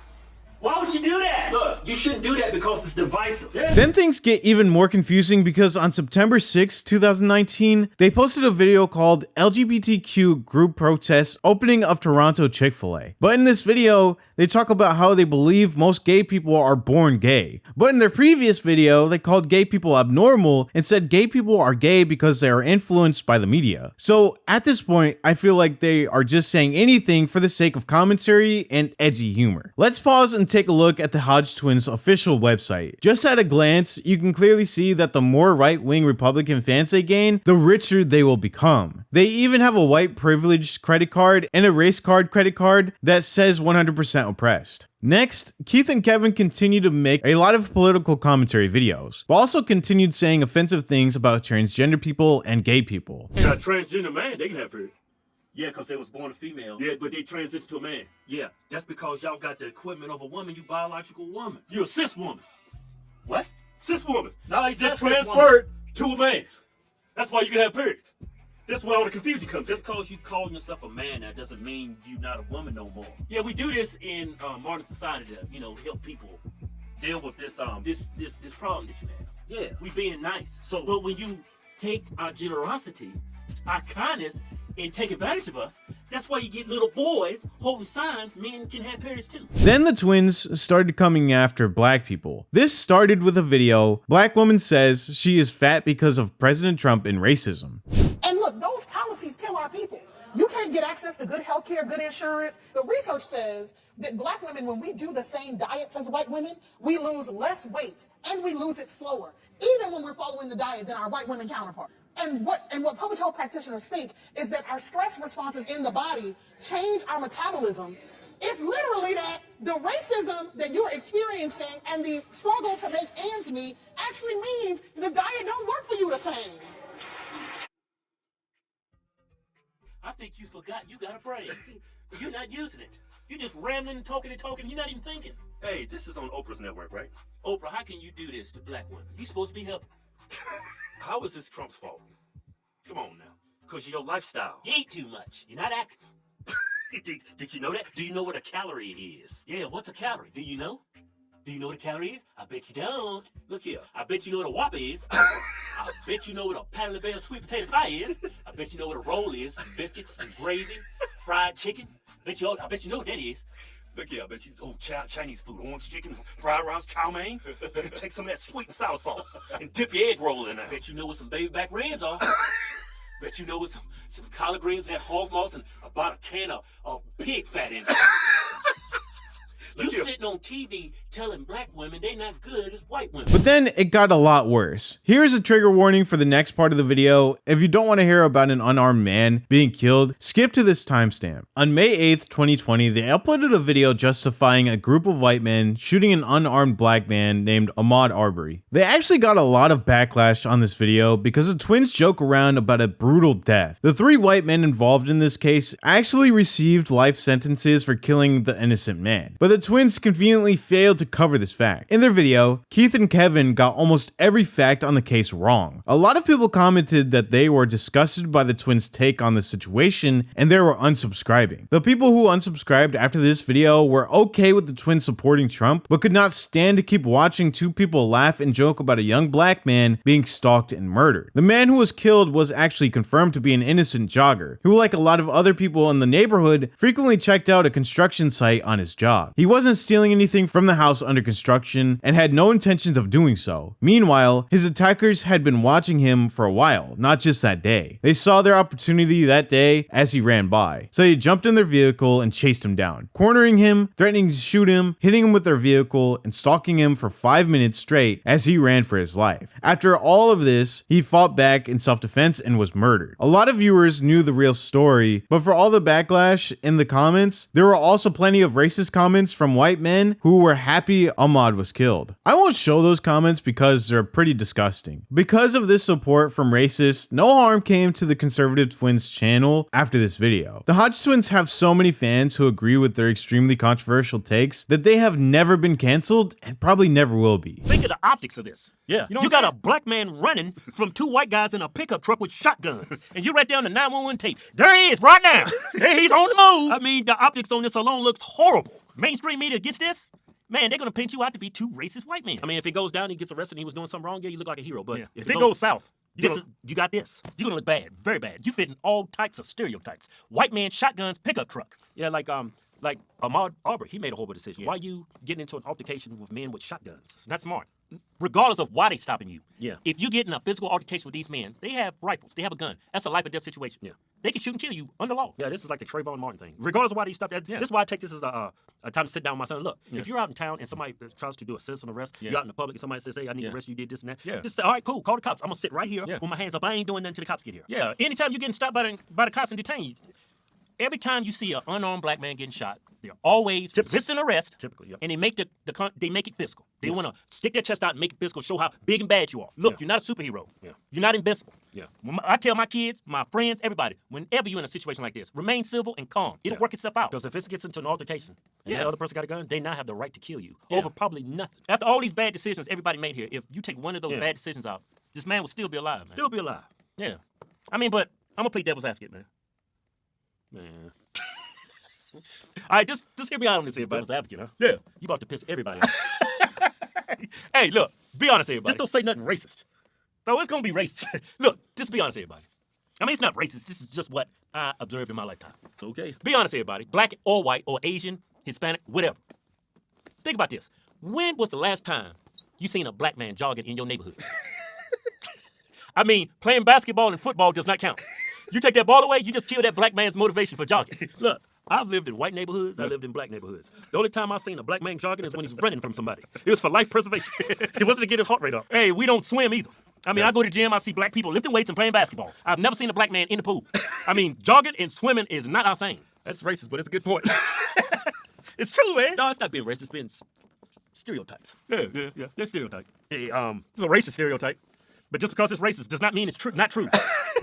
Why would you do that? Look, you shouldn't do that because it's divisive. Yeah. Then things get even more confusing because on September 6, 2019, they posted a video called LGBTQ Group Protests Opening of Toronto Chick-fil-A. But in this video, they talk about how they believe most gay people are born gay. But in their previous video, they called gay people abnormal and said gay people are gay because they are influenced by the media. So at this point, I feel like they are just saying anything for the sake of commentary and edgy humor. Let's pause and take a look at the Hodge Twins official website. Just at a glance, you can clearly see that the more right-wing Republican fans they gain, the richer they will become. They even have a white privilege credit card and a race card credit card that says 100% oppressed. Next, Keith and Kevin continue to make a lot of political commentary videos, but also continued saying offensive things about transgender people and gay people. You got a transgender man, they can have periods. Yeah, because they was born a female. Yeah, but they transitioned to a man. Yeah, that's because y'all got the equipment of a woman, you biological woman. You're a cis woman. What? Cis woman. No, he's You're not transferred to a man. That's why you can have periods. That's where all the confusion comes. Just because you call yourself a man, that doesn't mean you're not a woman no more. Yeah, we do this in modern society to, help people deal with this problem that you have. Yeah. We being nice. But when you take our generosity, our kindness, and take advantage of us, that's why you get little boys holding signs, men can have periods too. Then the twins started coming after black people. This started with a video. Black woman says she is fat because of President Trump and racism. And look, those policies tell our people, you can't get access to good health care, good insurance. The research says that black women, when we do the same diets as white women, we lose less weight and we lose it slower, even when we're following the diet than our white women counterparts. And what public health practitioners think is that our stress responses in the body change our metabolism. It's literally that the racism that you're experiencing and the struggle to make ends meet actually means the diet don't work for you the same. I think you forgot you got a brain. You're not using it. You're just rambling and talking. You're not even thinking. Hey, this is on Oprah's network, right? Oprah, how can you do this to black women? You supposed to be helping. How is this Trump's fault? Come on now. Because of your lifestyle. You eat too much. You're not acting. Did you know that? Do you know what a calorie is? Yeah, what's a calorie? Do you know? Do you know what a calorie is? I bet you don't. Look here. I bet you know what a Whopper is. I bet you know what a Patty LaBelle sweet potato pie is. I bet you know what a roll is. Biscuits and gravy, fried chicken. I bet you know what that is. Look here, I bet you Chinese food, orange chicken, fried rice, chow mein. Take some of that sweet and sour sauce and dip your egg roll in there. I bet you know what some baby back ribs are. Bet you know what some collard greens, that hog moss, and about a can of pig fat in it. You sitting on TV telling black women they not good as white women. But then it got a lot worse. Here's a trigger warning for the next part of the video. If you don't want to hear about an unarmed man being killed, skip to this timestamp. On May 8th, 2020, they uploaded a video justifying a group of white men shooting an unarmed black man named Ahmaud Arbery. They actually got a lot of backlash on this video because the twins joke around about a brutal death. The 3 white men involved in this case actually received life sentences for killing the innocent man. But the twins conveniently failed to cover this fact. In their video, Keith and Kevin got almost every fact on the case wrong. A lot of people commented that they were disgusted by the twins' take on the situation and they were unsubscribing. The people who unsubscribed after this video were okay with the twins supporting Trump, but could not stand to keep watching 2 people laugh and joke about a young black man being stalked and murdered. The man who was killed was actually confirmed to be an innocent jogger, who, like a lot of other people in the neighborhood, frequently checked out a construction site on his job. He wasn't stealing anything from the house under construction and had no intentions of doing so. Meanwhile, his attackers had been watching him for a while, not just that day. They saw their opportunity that day as he ran by, so they jumped in their vehicle and chased him down, cornering him, threatening to shoot him, hitting him with their vehicle, and stalking him for 5 minutes straight as he ran for his life. After all of this, he fought back in self-defense and was murdered. A lot of viewers knew the real story, but for all the backlash in the comments, there were also plenty of racist comments from white men who were happy Ahmaud was killed. I won't show those comments because they're pretty disgusting. Because of this support from racists, no harm came to the conservative twins channel after this video. The Hodge Twins have so many fans who agree with their extremely controversial takes that they have never been canceled and probably never will be. Think of the optics of this. Yeah. You got a black man running from 2 white guys in a pickup truck with shotguns. And you write down the 911 tape. There he is right now. There he's on the move. I mean, the optics on this alone looks horrible. Mainstream media gets this. Man, they're going to paint you out to be 2 racist white men. I mean, if it goes down, he gets arrested and he was doing something wrong, yeah, you look like a hero. But if it goes south, you got this. You're going to look bad, very bad. You fit in all types of stereotypes. White man, shotguns, pickup truck. Yeah, like Ahmaud Arbery, he made a horrible decision. Why you getting into an altercation with men with shotguns? That's smart. Regardless of why they stopping you. Yeah. If you get in a physical altercation with these men, they have rifles, they have a gun. That's a life or death situation. Yeah. They can shoot and kill you under law. Yeah, this is like the Trayvon Martin thing. Regardless of why they stopped that, this is why I take this as a time to sit down with my son. Look, if you're out in town and somebody tries to do a citizen arrest, you're out in the public and somebody says, hey, I need to arrest you, did this and that. Yeah. Just say, all right, cool, call the cops. I'm going to sit right here with my hands up. I ain't doing nothing till the cops get here. Yeah. Anytime you're getting stopped by the cops and detained, every time you see an unarmed black man getting shot, they're always resisting arrest. Typically, and they make they make it physical. They want to stick their chest out and make it physical, show how big and bad you are. Look, you're not a superhero. Yeah. You're not invincible. Yeah. I tell my kids, my friends, everybody, whenever you're in a situation like this, remain civil and calm. It'll work itself out. Because if it gets into an altercation and the other person got a gun, they now have the right to kill you over probably nothing. After all these bad decisions everybody made here, if you take one of those bad decisions out, this man will still be alive, man. Still be alive. Yeah. I mean, but I'm going to play devil's advocate, man. All right, just hear me out on this, everybody. Devil's advocate, huh? Yeah. You about to piss everybody off. Hey, look, be honest, everybody. Just don't say nothing racist. So it's going to be racist. Look, just be honest, everybody. I mean, it's not racist. This is just what I observed in my lifetime. Okay. Be honest, everybody. Black or white or Asian, Hispanic, whatever. Think about this. When was the last time you seen a black man jogging in your neighborhood? I mean, playing basketball and football does not count. You take that ball away, you just kill that black man's motivation for jogging. Look, I've lived in white neighborhoods, I lived in black neighborhoods. The only time I've seen a black man jogging is when he's running from somebody. It was for life preservation. It wasn't to get his heart rate up. Hey, we don't swim either. I mean, I go to the gym, I see black people lifting weights and playing basketball. I've never seen a black man in the pool. I mean, jogging and swimming is not our thing. That's racist, but it's a good point. It's true, man. No, it's not being racist, it's being stereotypes. Yeah. They're stereotypes. Hey, it's a racist stereotype. But just because it's racist does not mean it's not true.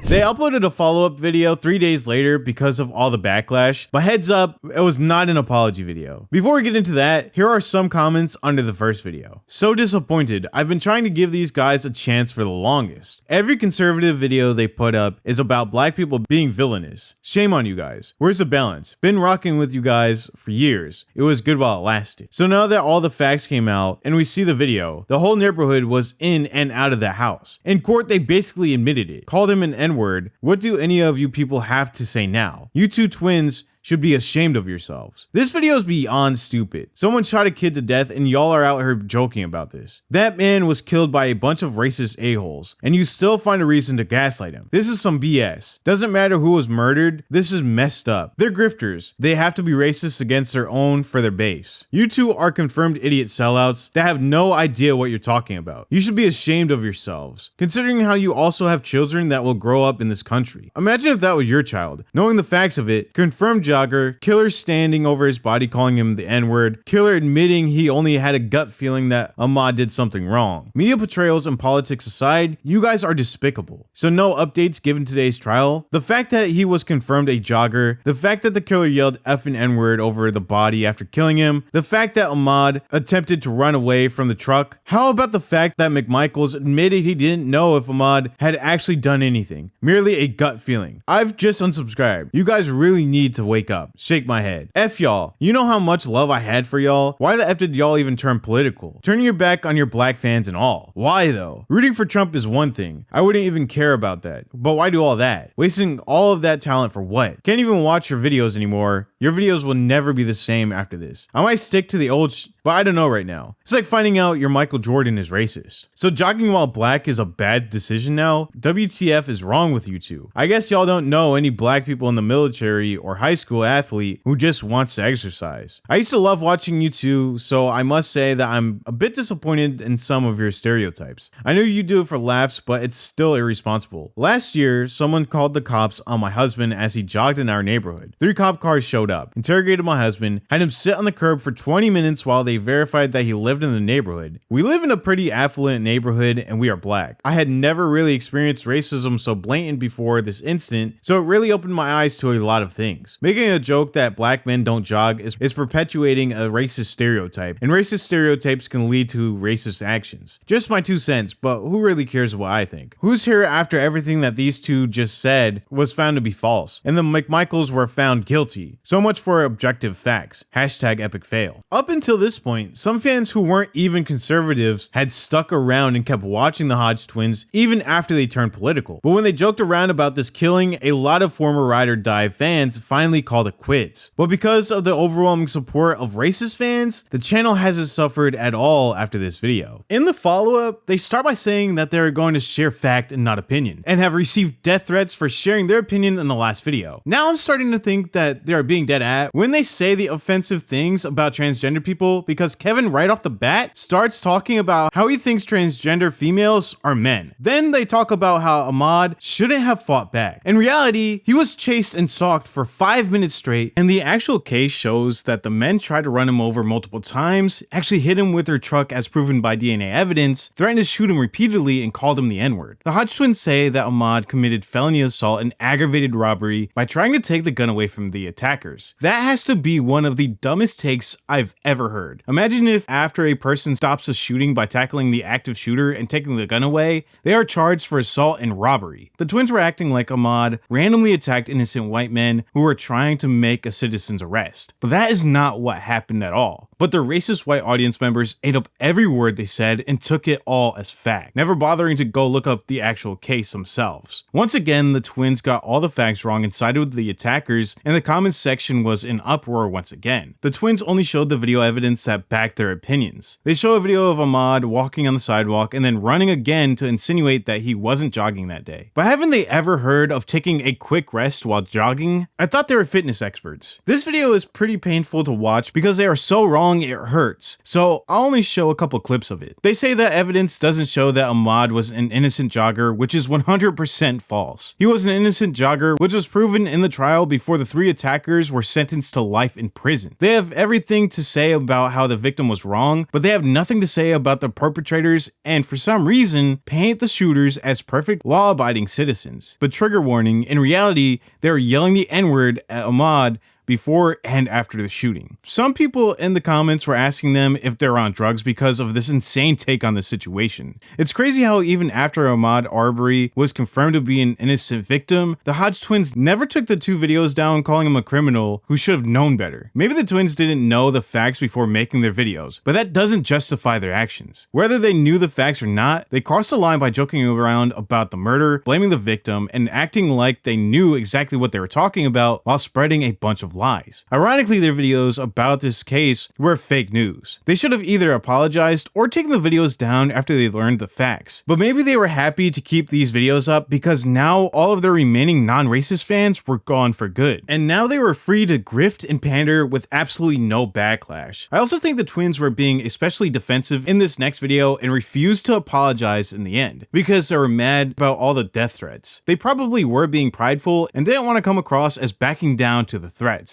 They uploaded a follow-up video 3 days later because of all the backlash, but heads up, it was not an apology video. Before we get into that, here are some comments under the first video. So disappointed. I've been trying to give these guys a chance for the longest. Every conservative video they put up is about black people being villainous. Shame on you guys. Where's the balance? Been rocking with you guys for years. It was good while it lasted. So now that all the facts came out and we see the video, the whole neighborhood was in and out of the house. In court, they basically admitted it, called him an N-word. What do any of you people have to say now? You two twins should be ashamed of yourselves. This video is beyond stupid. Someone shot a kid to death and y'all are out here joking about this. That man was killed by a bunch of racist a-holes and you still find a reason to gaslight him. This is some BS. Doesn't matter who was murdered, this is messed up. They're grifters. They have to be racist against their own for their base. You two are confirmed idiot sellouts that have no idea what you're talking about. You should be ashamed of yourselves, considering how you also have children that will grow up in this country. Imagine if that was your child. Knowing the facts of it, confirmed jogger, killer standing over his body calling him the N-word, killer admitting he only had a gut feeling that Ahmaud did something wrong. Media portrayals and politics aside, you guys are despicable. So no updates given today's trial. The fact that he was confirmed a jogger, the fact that the killer yelled F and N-word over the body after killing him, the fact that Ahmaud attempted to run away from the truck. How about the fact that McMichaels admitted he didn't know if Ahmaud had actually done anything, merely a gut feeling? I've just unsubscribed. You guys really need to wake up. Shake my head. F y'all. You know how much love I had for y'all? Why the F did y'all even turn political? Turning your back on your black fans and all. Why though? Rooting for Trump is one thing. I wouldn't even care about that. But why do all that? Wasting all of that talent for what? Can't even watch your videos anymore. Your videos will never be the same after this. I might stick to the old but I don't know right now. It's like finding out your Michael Jordan is racist. So jogging while black is a bad decision now? WTF is wrong with you two? I guess y'all don't know any black people in the military or high school athlete who just wants to exercise. I used to love watching you two, so I must say that I'm a bit disappointed in some of your stereotypes. I know you do it for laughs, but it's still irresponsible. Last year, someone called the cops on my husband as he jogged in our neighborhood. 3 cop cars showed up, interrogated my husband, had him sit on the curb for 20 minutes while they verified that he lived in the neighborhood. We live in a pretty affluent neighborhood and we are black. I had never really experienced racism so blatant before this incident, so it really opened my eyes to a lot of things. Making a joke that black men don't jog is perpetuating a racist stereotype, and racist stereotypes can lead to racist actions. Just my 2 cents, but who really cares what I think? Who's here after everything that these two just said was found to be false, and the McMichaels were found guilty? So much for objective facts. Hashtag epic fail. Up until this point, some fans who weren't even conservatives had stuck around and kept watching the Hodge Twins even after they turned political. But when they joked around about this killing, a lot of former Ride or Die fans finally called it quits. But because of the overwhelming support of racist fans, the channel hasn't suffered at all after this video. In the follow-up, they start by saying that they're going to share fact and not opinion, and have received death threats for sharing their opinion in the last video. Now I'm starting to think that they are being dead at when they say the offensive things about transgender people, because Kevin right off the bat starts talking about how he thinks transgender females are men. Then they talk about how Ahmaud shouldn't have fought back. In reality, he was chased and stalked for 5 minutes straight, and the actual case shows that the men tried to run him over multiple times, actually hit him with their truck as proven by DNA evidence, threatened to shoot him repeatedly, and called him the N-word. The Hodge Twins say that Ahmaud committed felony assault and aggravated robbery by trying to take the gun away from the attackers. That has to be one of the dumbest takes I've ever heard. Imagine if after a person stops a shooting by tackling the active shooter and taking the gun away, they are charged for assault and robbery. The twins were acting like Ahmaud randomly attacked innocent white men who were trying to make a citizen's arrest. But that is not what happened at all. But the racist white audience members ate up every word they said and took it all as fact, never bothering to go look up the actual case themselves. Once again, the twins got all the facts wrong and sided with the attackers, and the comments section was in uproar once again. The twins only showed the video evidence that backed their opinions. They show a video of Ahmaud walking on the sidewalk and then running again to insinuate that he wasn't jogging that day. But haven't they ever heard of taking a quick rest while jogging? I thought they were fitness experts. This video is pretty painful to watch because they are so wrong it hurts, so I'll only show a couple clips of it. They say that evidence doesn't show that Ahmaud was an innocent jogger, which is 100% false. He was an innocent jogger, which was proven in the trial before the 3 attackers were sentenced to life in prison. They have everything to say about how the victim was wrong, but they have nothing to say about the perpetrators and for some reason paint the shooters as perfect law-abiding citizens. But trigger warning, in reality, they were yelling the N-word at Ahmaud before and after the shooting. Some people in the comments were asking them if they're on drugs because of this insane take on the situation. It's crazy how even after Ahmaud Arbery was confirmed to be an innocent victim, the Hodge twins never took the 2 videos down calling him a criminal who should have known better. Maybe the twins didn't know the facts before making their videos, but that doesn't justify their actions. Whether they knew the facts or not, they crossed the line by joking around about the murder, blaming the victim, and acting like they knew exactly what they were talking about while spreading a bunch of lies. Ironically, their videos about this case were fake news. They should have either apologized or taken the videos down after they learned the facts. But maybe they were happy to keep these videos up because now all of their remaining non-racist fans were gone for good. And now they were free to grift and pander with absolutely no backlash. I also think the twins were being especially defensive in this next video and refused to apologize in the end because they were mad about all the death threats. They probably were being prideful and didn't want to come across as backing down to the threats.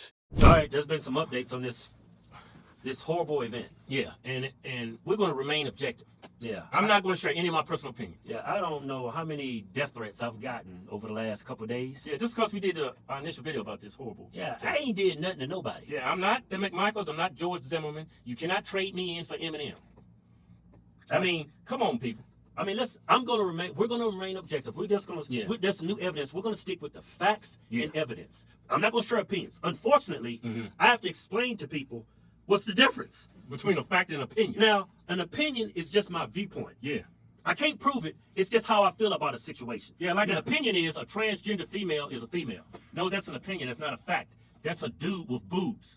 All right, there's been some updates on this horrible event. Yeah, and we're going to remain objective. Yeah, I'm not going to share any of my personal opinions. Yeah, I don't know how many death threats I've gotten over the last couple of days. Yeah, just because we did our initial video about this horrible. Yeah, I ain't did nothing to nobody. Yeah, I'm not the McMichaels. I'm not George Zimmerman. You cannot trade me in for Eminem. I mean, come on, people. I mean, we're going to remain objective. We're just going to, there's some new evidence. We're going to stick with the facts and evidence. I'm not going to share opinions. Unfortunately, I have to explain to people what's the difference between a fact and an opinion. Now, an opinion is just my viewpoint. Yeah. I can't prove it. It's just how I feel about a situation. Yeah, like an opinion is a transgender female is a female. No, that's an opinion. That's not a fact. That's a dude with boobs.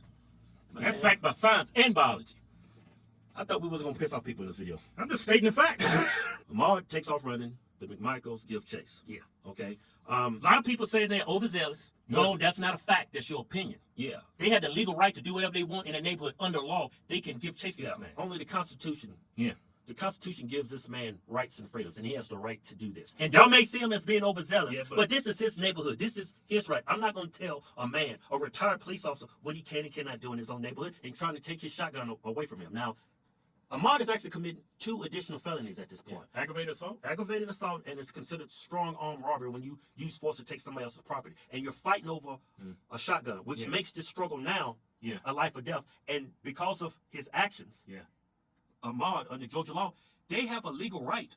That's backed by science and biology. I thought we wasn't going to piss off people in this video. I'm just stating the facts. Ahmaud takes off running. The McMichaels give chase. Yeah. Okay. A lot of people say they're overzealous. No, that's not a fact. That's your opinion. Yeah. They had the legal right to do whatever they want in a neighborhood under law. They can give chase to this man. Only the Constitution. Yeah. The Constitution gives this man rights and freedoms, and he has the right to do this. And y'all may see him as being overzealous, but this is his neighborhood. This is his right. I'm not going to tell a man, a retired police officer, what he can and cannot do in his own neighborhood and trying to take his shotgun away from him. Now, Ahmaud has actually committed 2 additional felonies at this point. Yeah. Aggravated assault? Aggravated assault, and it's considered strong arm robbery when you use force to take somebody else's property. And you're fighting over a shotgun, which makes this struggle now a life or death. And because of his actions, Ahmaud, under Georgia law, they have a legal right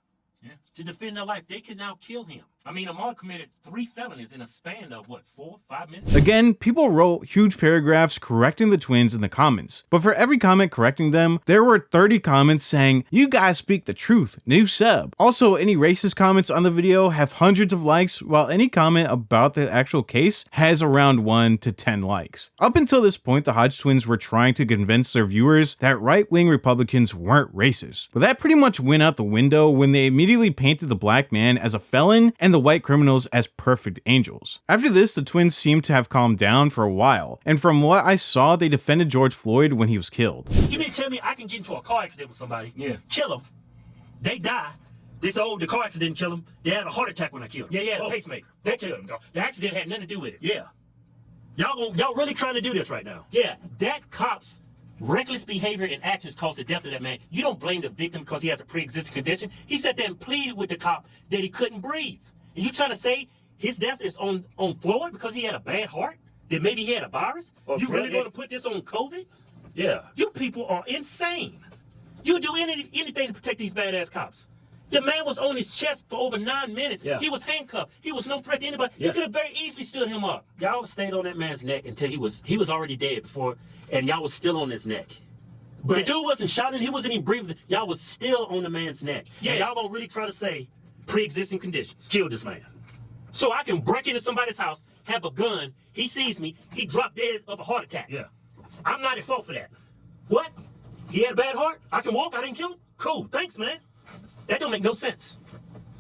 to defend their life. They can now kill him. I mean, Ahmaud committed 3 felonies in a span of, 4-5 minutes? Again, people wrote huge paragraphs correcting the twins in the comments. But for every comment correcting them, there were 30 comments saying, "You guys speak the truth, new sub." Also, any racist comments on the video have hundreds of likes, while any comment about the actual case has around 1 to 10 likes. Up until this point, the Hodge twins were trying to convince their viewers that right-wing Republicans weren't racist. But that pretty much went out the window when they immediately painted the black man as a felon and the white criminals as perfect angels. After this, the twins seemed to have calmed down for a while, and from what I saw, they defended George Floyd when he was killed. You mean tell me I can get into a car accident with somebody, kill them, they die, they say, oh, the car accident didn't kill them, they had a heart attack when I killed them. Yeah, pacemaker. That killed them. The accident had nothing to do with it. Yeah. Y'all really trying to do this right now. Yeah, that cop's reckless behavior and actions caused the death of that man. You don't blame the victim because he has a pre-existing condition. He sat there and pleaded with the cop that he couldn't breathe. And you trying to say his death is on Floyd because he had a bad heart? That maybe he had a virus? You really going to put this on COVID? Yeah. You people are insane. You do anything to protect these badass cops. The man was on his chest for over 9 minutes. Yeah. He was handcuffed. He was no threat to anybody. You could have very easily stood him up. Y'all stayed on that man's neck until he was already dead before, and y'all was still on his neck. But the dude wasn't shouting. He wasn't even breathing. Y'all was still on the man's neck. Yeah. And y'all don't really try to say pre-existing conditions. Kill this man. So I can break into somebody's house, have a gun, he sees me, he dropped dead of a heart attack. Yeah. I'm not at fault for that. What? He had a bad heart? I can walk, I didn't kill him? Cool, thanks, man. That don't make no sense.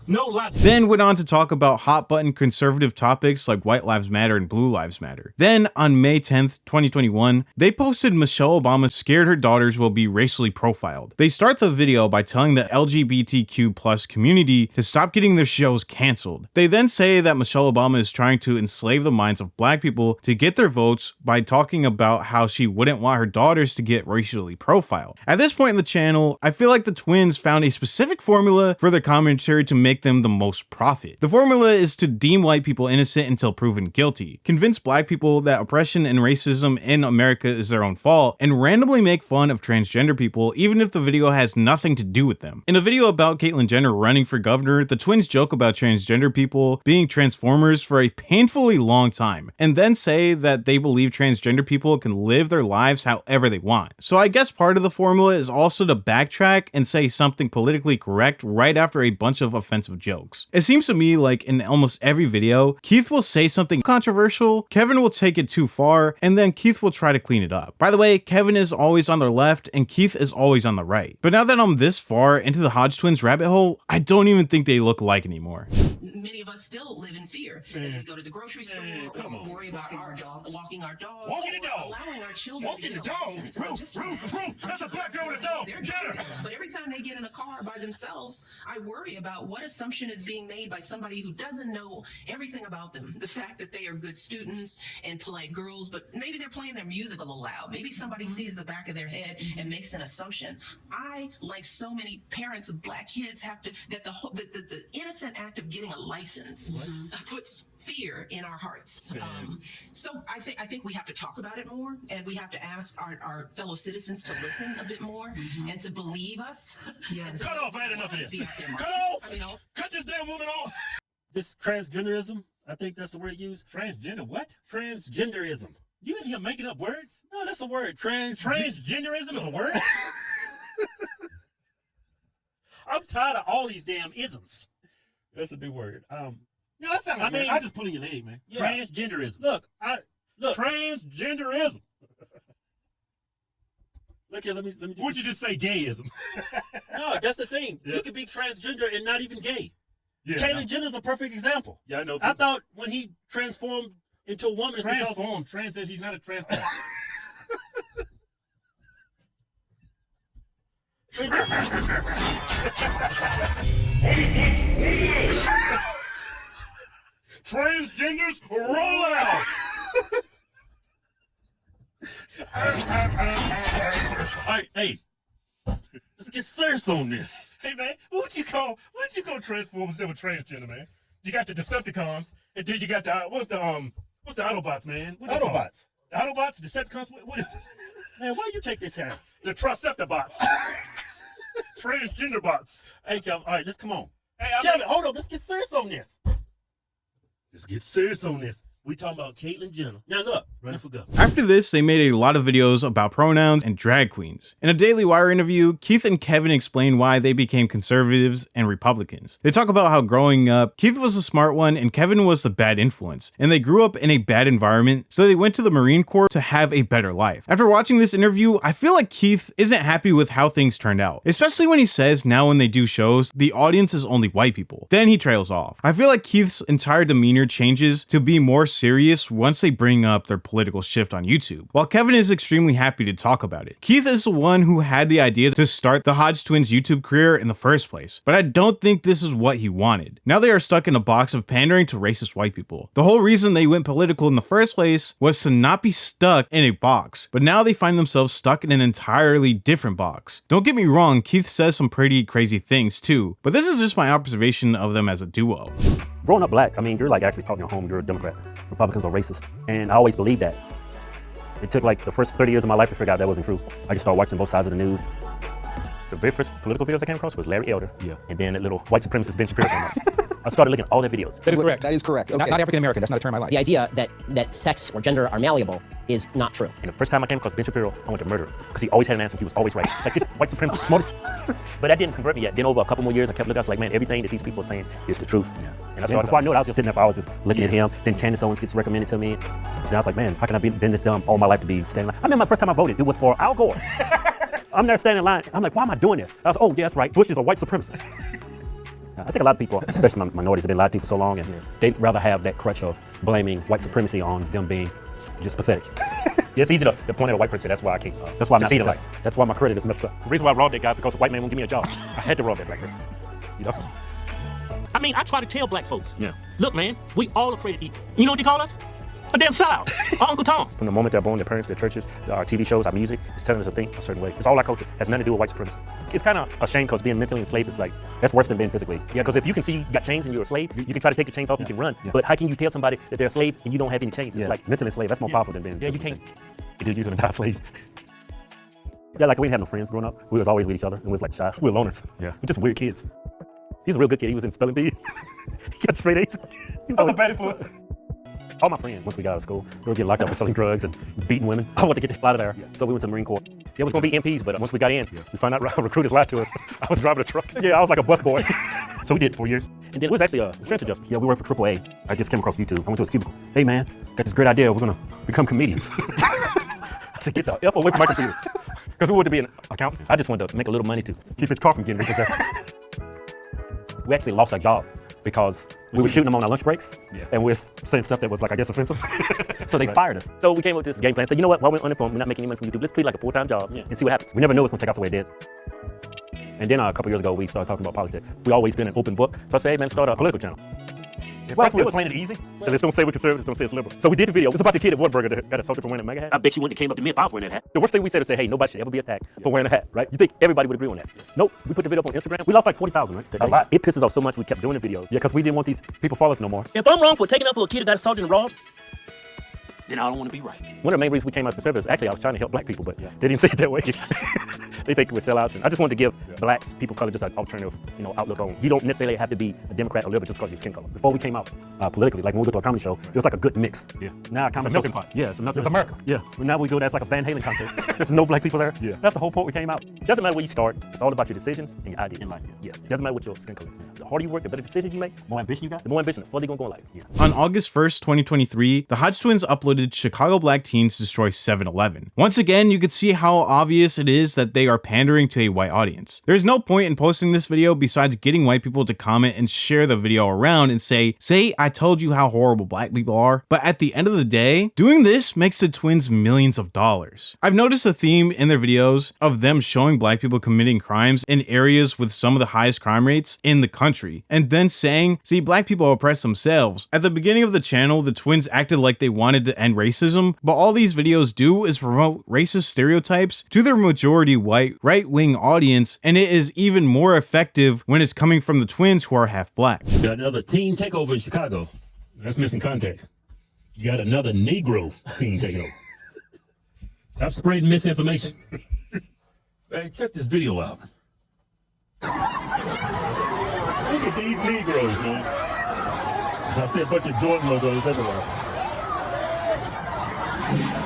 No logic. Then went on to talk about hot button conservative topics like White Lives Matter and Blue Lives Matter. Then on May 10th, 2021, they posted Michelle Obama scared her daughters will be racially profiled. They start the video by telling the LGBTQ+ community to stop getting their shows canceled. They then say that Michelle Obama is trying to enslave the minds of black people to get their votes by talking about how she wouldn't want her daughters to get racially profiled. At this point in the channel, I feel like the twins found a specific formula for their commentary to make them the most profit. The formula is to deem white people innocent until proven guilty, convince black people that oppression and racism in America is their own fault, and randomly make fun of transgender people even if the video has nothing to do with them. In a video about Caitlyn Jenner running for governor, the twins joke about transgender people being transformers for a painfully long time, and then say that they believe transgender people can live their lives however they want. So I guess part of the formula is also to backtrack and say something politically correct right after a bunch of offensive jokes. It seems to me like in almost every video, Keith will say something controversial, Kevin will take it too far, and then Keith will try to clean it up. By the way, Kevin is always on the left and Keith is always on the right. But now that I'm this far into the Hodge Twins rabbit hole, I don't even think they look alike anymore. Many of us still live in fear as we go to the grocery store or worry about walking our dogs, Walking the dog. allowing our children Walking to the get a dog. license. Roof, that's a black girl with a dog. They're Get her. But every time they get in a car by themselves, I worry about what assumption is being made by somebody who doesn't know everything about them. The fact that they are good students and polite girls, but maybe they're playing their music a little loud. Maybe somebody sees the back of their head and makes an assumption. I, like so many parents of black kids, have to, that the innocent act of getting a license puts fear in our hearts. So I think we have to talk about it more, and we have to ask our fellow citizens to listen a bit more and to believe us. Cut off. I had enough of this. Cut off. Cut this damn woman off. This transgenderism, I think that's the word used. Transgender what? Transgenderism. You in here making up words? No, that's a word. Transgenderism is a word? I'm tired of all these damn isms. That's a big word. No, that sounds like I just pulling your leg, man. Yeah. Transgenderism. Look. Transgenderism. Look here, let me just... Would you just say gayism? No, that's the thing. You could be transgender and not even gay. Yeah, Caitlyn Jenner's a perfect example. Yeah, I know. I thought when he transformed into a woman, Transformed. Trans says he's not a transformer. Transgenders roll out. Hey, let's get serious on this. Hey man, what you call Transformers that were transgender, man? You got the Decepticons, and then you got the what's the Autobots, man? What Autobots. The Autobots, Decepticons. Man, why you take this out? The Triceptobots. Transgender bots. Hey, Kevin, all right, let's come on. Hey, Kevin, hold up, let's get serious on this. Let's get serious on this. We talking about Caitlyn Jenner. Now look, running for governor. After this, they made a lot of videos about pronouns and drag queens. In a Daily Wire interview, Keith and Kevin explain why they became conservatives and Republicans. They talk about how growing up, Keith was the smart one and Kevin was the bad influence, and they grew up in a bad environment, so they went to the Marine Corps to have a better life. After watching this interview, I feel like Keith isn't happy with how things turned out, especially when he says now when they do shows, the audience is only white people. Then he trails off. I feel like Keith's entire demeanor changes to be more serious once they bring up their political shift on YouTube, while Kevin is extremely happy to talk about it. Keith is the one who had the idea to start the Hodge Twins YouTube career in the first place, but I don't think this is what he wanted. Now they are stuck in a box of pandering to racist white people. The whole reason they went political in the first place was to not be stuck in a box, but now they find themselves stuck in an entirely different box. Don't get me wrong, Keith says some pretty crazy things too, but this is just my observation of them as a duo. Growing up black, I mean, you're like actually taught in your home, you're a Democrat. Republicans are racist. And I always believed that. It took like the first 30 years of my life to figure out that wasn't true. I just started watching both sides of the news. The very first political videos I came across was Larry Elder. Yeah. And then that little white supremacist Ben Shapiro came out. I started looking at all their videos. That is correct. That is correct. Okay. Not African American. That's not a term I like. The idea that sex or gender are malleable is not true. And the first time I came across Ben Shapiro, I went to murder him because he always had an answer. He was always right. Like this white supremacist smart. But that didn't convert me yet. Then over a couple more years, I kept looking. I was like, man, everything that these people are saying is the truth. Yeah. And I started, before I knew it, I was just sitting there for hours just looking at him. Then Candace Owens gets recommended to me. Then I was like, man, how can I been this dumb all my life to be standing line? I remember my first time I voted, it was for Al Gore. I'm there standing in line. I'm like, why am I doing this? I was, oh, yeah, that's right. Bush is a white supremacist. I think a lot of people, especially minorities, have been lied to for so long, and they'd rather have that crutch of blaming white supremacy on them being just pathetic. It's easy to point at a white person. That's why I can't. That's why I'm not succeeding. That's why my credit is messed up. The reason why I robbed that guy is because a white man won't give me a job. I had to rob that black person. You know? I mean, I try to tell black folks. Yeah. Look, man, we all are created equal. You know what they call us? A damn sellout. Uncle Tom. From the moment they're born, their parents, their churches, our TV shows, our music, it's telling us to think a certain way. It's all our culture. It has nothing to do with white supremacy. It's kind of a shame because being mentally enslaved is like, that's worse than being physically. Yeah, because if you can see you got chains and you're a slave, you can try to take the chains off, you can run. But how can you tell somebody that they're a slave and you don't have any chains? It's like mentally enslaved. That's more powerful than being you can't. Dude, you're gonna die a slave. Yeah, like we didn't have no friends growing up. We was always with each other and we was like shy. We were loners. Yeah. We're just weird kids. He's a real good kid. He was in spelling bee. He got straight A's. He was always bad influence. All my friends, once we got out of school, they were getting locked up for selling drugs and beating women. I wanted to get out of there. So we went to the Marine Corps. Yeah, we was gonna be MPs, but once we got in, we found out recruiters lied to us. I was driving a truck. Yeah, I was like a bus boy. So we did 4 years. And then it was actually a insurance adjustment. Yeah, we worked for AAA. I just came across YouTube. I went to his cubicle. Hey man, got this great idea. We're gonna become comedians. I said, get the F away from my computer. Because we wanted to be an accountant. I just wanted to make a little money to keep his car from getting repossessed. We actually lost our job because we were shooting them on our lunch breaks, and we were saying stuff that was like, I guess, offensive. So they fired us. So we came up with this game plan. Said, you know what? While we're unemployed, we're not making any money from YouTube. Let's treat it like a full-time job and see what happens. We never know what's gonna take off the way it did. And then a couple years ago, we started talking about politics. We always been an open book. So I said, hey man, start a political channel. Well, we was playing it easy. So let's don't say we're conservative, don't say it's liberal. So we did the video. It's about the kid at Whataburger that got assaulted for wearing a MAGA hat. I bet you wouldn't have came up to me if I was wearing that hat. The worst thing we said is say, hey, nobody should ever be attacked for wearing a hat, right? You think everybody would agree on that? Nope. We put the video up on Instagram. We lost like 40,000, right? A lot. It pisses off so much we kept doing the videos. Yeah, because we didn't want these people follow us no more. If I'm wrong for taking up for a kid that got assaulted and robbed, then I don't want to be right. One of the main reasons we came out conservatives, actually I was trying to help black people, but they didn't say it that way. They think we're sellouts. And I just wanted to give blacks, people of color, just an alternative, outlook on. You don't necessarily have to be a Democrat or liberal just because of your skin color. Before we came out politically, like when we go to a comedy show, it was like a good mix. Yeah. Now it's a melting pot. Yeah, it's a melting pot. It's America. Yeah. But now we go, that's like a Van Halen concert. There's no black people there. Yeah. That's the whole point we came out. It doesn't matter where you start. It's all about your decisions and your ideas. In life. Yeah. It doesn't matter what your skin color is. The harder you work, the better decisions you make. The more ambition you got, the more ambition, the further you're going to go in life. Yeah. On August 1st, 2023, the Hodge Twins uploaded Chicago Black Teens Destroy 7-Eleven. Once again, you could see how obvious it is that they are pandering to a white audience. There's no point in posting this video besides getting white people to comment and share the video around and say, I told you how horrible black people are. But at the end of the day, doing this makes the twins millions of dollars. I've noticed a theme in their videos of them showing black people committing crimes in areas with some of the highest crime rates in the country, and then saying, see, black people oppress themselves. At the beginning of the channel, the twins acted like they wanted to end racism, but all these videos do is promote racist stereotypes to their majority white, right-wing audience, and it is even more effective when it's coming from the twins who are half black. You got another teen takeover in Chicago. That's missing context. You got another Negro teen taking over. Stop spreading misinformation. Man, check this video out. Look at these Negroes, man. I see a bunch of Jordan logos everywhere.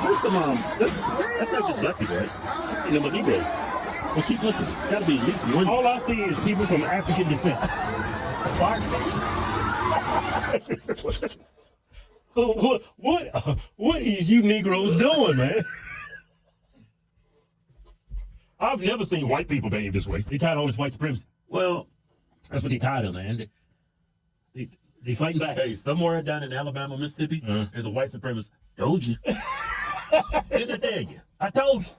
There's some, that's not just black people, right? You know, but Negroes. Well, keep looking. It's gotta be at least one. All I see is people from African descent. What is you Negroes doing, man? I've never seen white people behave this way. They tired of all this white supremacy. Well, that's what they tired of, man. They fighting back. Hey, somewhere down in Alabama, Mississippi, there's a white supremacist. Told you. Didn't I tell you? I told you.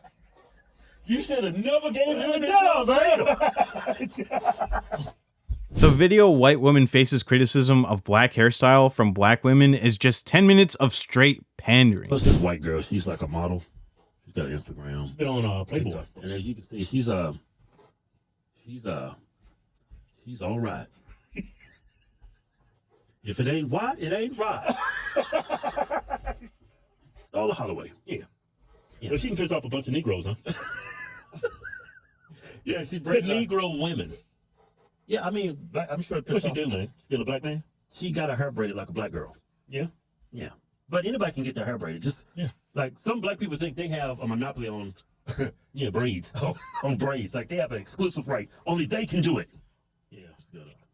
You should have never gave him a chance, man. The video White Woman Faces Criticism of Black Hairstyle from Black Women is just 10 minutes of straight pandering. What's this white girl? She's like a model. She's got an Instagram. She's been on Playboy. And as you can see, she's all right. If it ain't white, it ain't right. All the Holloway. Yeah. Well, she can piss off a bunch of Negroes, huh? Yeah, she braided Negro women. Yeah, I mean, I'm sure it pissed off. What she do, man? Still a black man? She got her hair braided like a black girl. Yeah? Yeah. But anybody can get their hair braided. Just, like, some black people think they have a monopoly on, braids. On braids. Like, they have an exclusive right. Only they can do it. Yeah,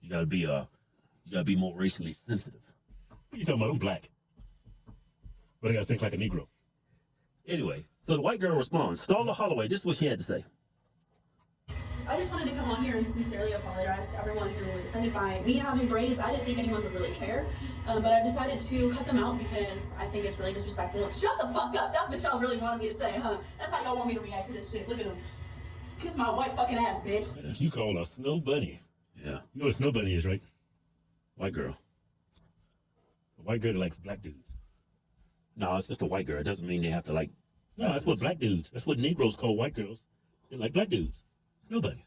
you gotta be more racially sensitive. What are you talking about? I'm black. But I gotta think like a Negro. Anyway, so the white girl responds, Starla Holloway, this is what she had to say. I just wanted to come on here and sincerely apologize to everyone who was offended by me having braids. I didn't think anyone would really care, but I've decided to cut them out because I think it's really disrespectful. Shut the fuck up! That's what y'all really wanted me to say, huh? That's how y'all want me to react to this shit. Look at him. Kiss my white fucking ass, bitch. You call a snow bunny. Yeah. You know what a snow bunny is, right? White girl. A white girl that likes black dudes. No, it's just a white girl. It doesn't mean they have to like. No, that's what black dudes. That's what Negroes call white girls. They like black dudes. Snow bunnies.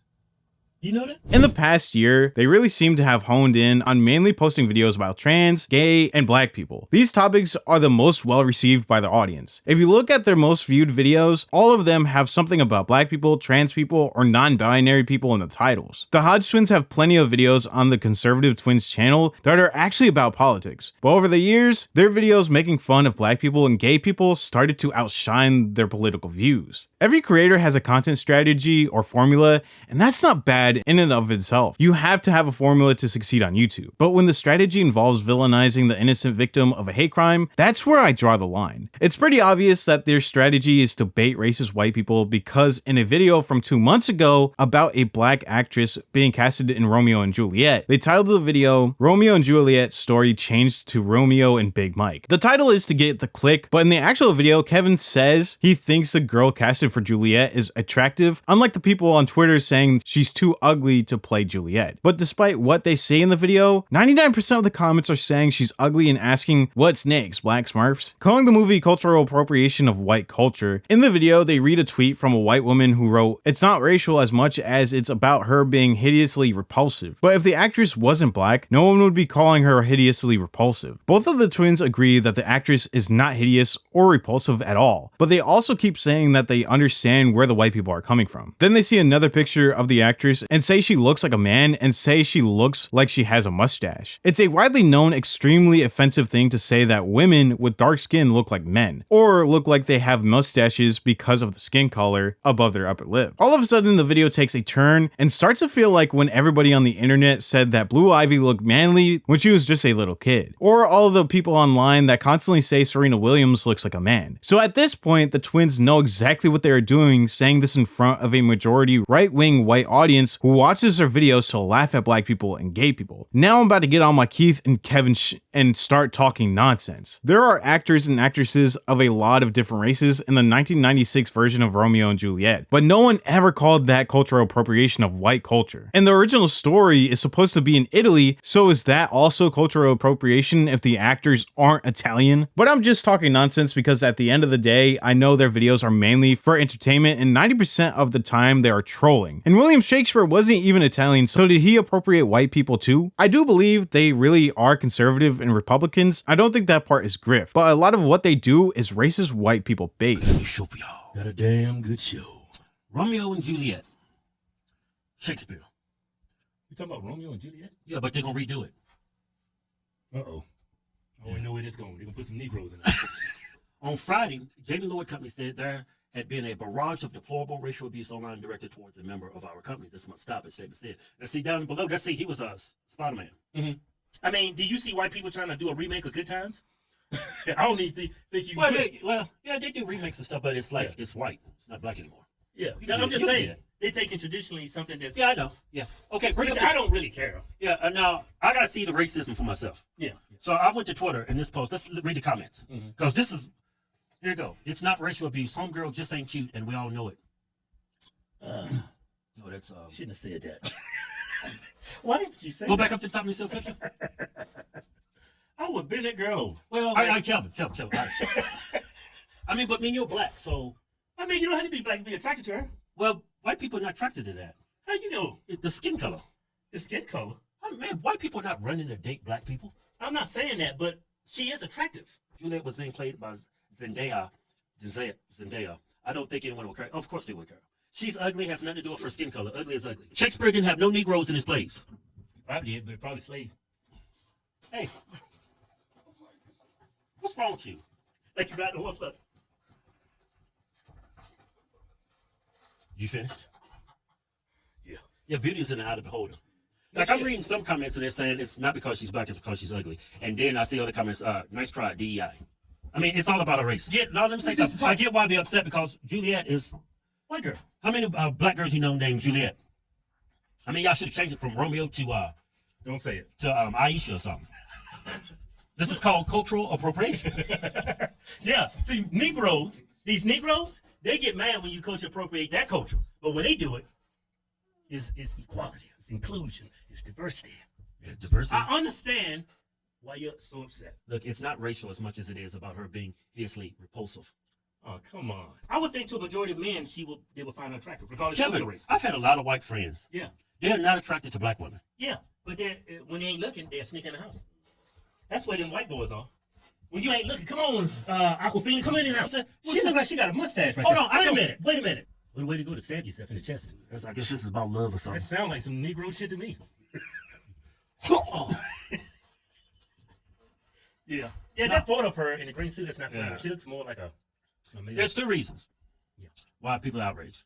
Do you know that? In the past year, they really seem to have honed in on mainly posting videos about trans, gay, and black people. These topics are the most well received by their audience. If you look at their most viewed videos, all of them have something about black people, trans people, or non-binary people in the titles. The Hodge Twins have plenty of videos on the Conservative Twins channel that are actually about politics. But over the years, their videos making fun of black people and gay people started to outshine their political views. Every creator has a content strategy or formula, and that's not bad in and of itself. You have to have a formula to succeed on YouTube. But when the strategy involves villainizing the innocent victim of a hate crime, that's where I draw the line. It's pretty obvious that their strategy is to bait racist white people because in a video from 2 months ago about a black actress being casted in Romeo and Juliet, they titled the video, Romeo and Juliet's story changed to Romeo and Big Mike. The title is to get the click, but in the actual video, Kevin says he thinks the girl casted for Juliet is attractive, unlike the people on Twitter saying she's too ugly to play Juliet. But despite what they say in the video, 99% of the comments are saying she's ugly and asking, what's next, Black Smurfs? Calling the movie cultural appropriation of white culture. In the video, they read a tweet from a white woman who wrote, it's not racial as much as it's about her being hideously repulsive. But if the actress wasn't black, no one would be calling her hideously repulsive. Both of the twins agree that the actress is not hideous or repulsive at all, but they also keep saying that they understand where the white people are coming from. Then they see another picture of the actress and say she looks like a man and say she looks like she has a mustache. It's a widely known, extremely offensive thing to say that women with dark skin look like men, or look like they have mustaches because of the skin color above their upper lip. All of a sudden, the video takes a turn and starts to feel like when everybody on the internet said that Blue Ivy looked manly when she was just a little kid, or all of the people online that constantly say Serena Williams looks like a man. So at this point, the twins know exactly what they are doing, saying this in front of a majority right-wing white audience who watches their videos to laugh at black people and gay people. Now I'm about to get on my Keith and Kevin and start talking nonsense. There are actors and actresses of a lot of different races in the 1996 version of Romeo and Juliet, but no one ever called that cultural appropriation of white culture. And the original story is supposed to be in Italy, so is that also cultural appropriation if the actors aren't Italian? But I'm just talking nonsense because at the end of the day, I know their videos are mainly for entertainment and 90% of the time they are trolling. And William Shakespeare wasn't even Italian, so did he appropriate white people too? I do believe they really are conservative and Republicans. I don't think that part is grift, but a lot of what they do is racist white people bait. Let me show for y'all. Got a damn good show. Romeo and Juliet. Shakespeare. You talking about Romeo and Juliet? Yeah, but they're gonna redo it. Uh-oh. I already know where this going. They're gonna put some Negroes in it. On Friday, Jamie Lloyd Company said there had been a barrage of deplorable racial abuse online directed towards a member of our company. This must stop, as statement said. Let's see down below. Let's see, he was Spider-Man. Mm-hmm. I mean, do you see white people trying to do a remake of Good Times? I don't even think you well, yeah, they do remakes and stuff, but it's like, it's white. It's not black anymore. Yeah, I'm just saying. They're taking traditionally something that's... Yeah, I know. Yeah. Okay, I don't really care. Yeah, now, I got to see the racism for myself. Yeah. So I went to Twitter in this post. Let's read the comments. Because this is... Here you go. It's not racial abuse. Homegirl just ain't cute, and we all know it. No, that's... Shouldn't have said that. Why did you say Go back up to the top of this picture. I would bend that girl over. Well, Kevin. I mean, but me and you're black, so... I mean, you don't have to be black to be attracted to her. Well, white people are not attracted to that. How you know? It's the skin color. The skin color? Oh, man, white people are not running to date black people. I'm not saying that, but she is attractive. Juliet was being played by Zendaya. I don't think anyone will care. Of course they would care. She's ugly, has nothing to do with her skin color. Ugly is ugly. Shakespeare didn't have no Negroes in his plays. Probably did, but probably slaves. Hey. What's wrong with you? Like you got the horse left. You finished? Yeah. Yeah, beauty is in the eye of the beholder. Like, I'm reading some comments and they're saying it's not because she's black, it's because she's ugly. And then I see other comments, nice try, DEI. I mean, it's all about a race. Yeah, no, let me say something. I get why they're upset because Juliet is white girl. How many black girls you know named Juliet? I mean, y'all should have changed it from Romeo to Don't say it. to Aisha or something. This is called cultural appropriation. Yeah. See, these Negroes, they get mad when you culture appropriate that culture. But when they do it, it's equality, it's inclusion, it's diversity. Yeah, diversity. I understand why you're so upset. Look, it's not racial as much as it is about her being hideously repulsive. Oh, come on. I would think to a majority of men, they would find her attractive, regardless of Kevin, the race. I've had a lot of white friends. Yeah. They're not attracted to black women. Yeah, but when they ain't looking, they'll sneak in the house. That's where them white boys are. When you ain't looking, come on, Aquafina, come in the house. She look like she got a mustache right Hold there. on, Wait a minute. What a way to go to stab yourself in the chest. I guess this is about love or That something. sounds like some Negro shit to me. Yeah. Yeah, that photo of her in the green suit, that's not fair. She looks more like a There's two reasons why people are outraged.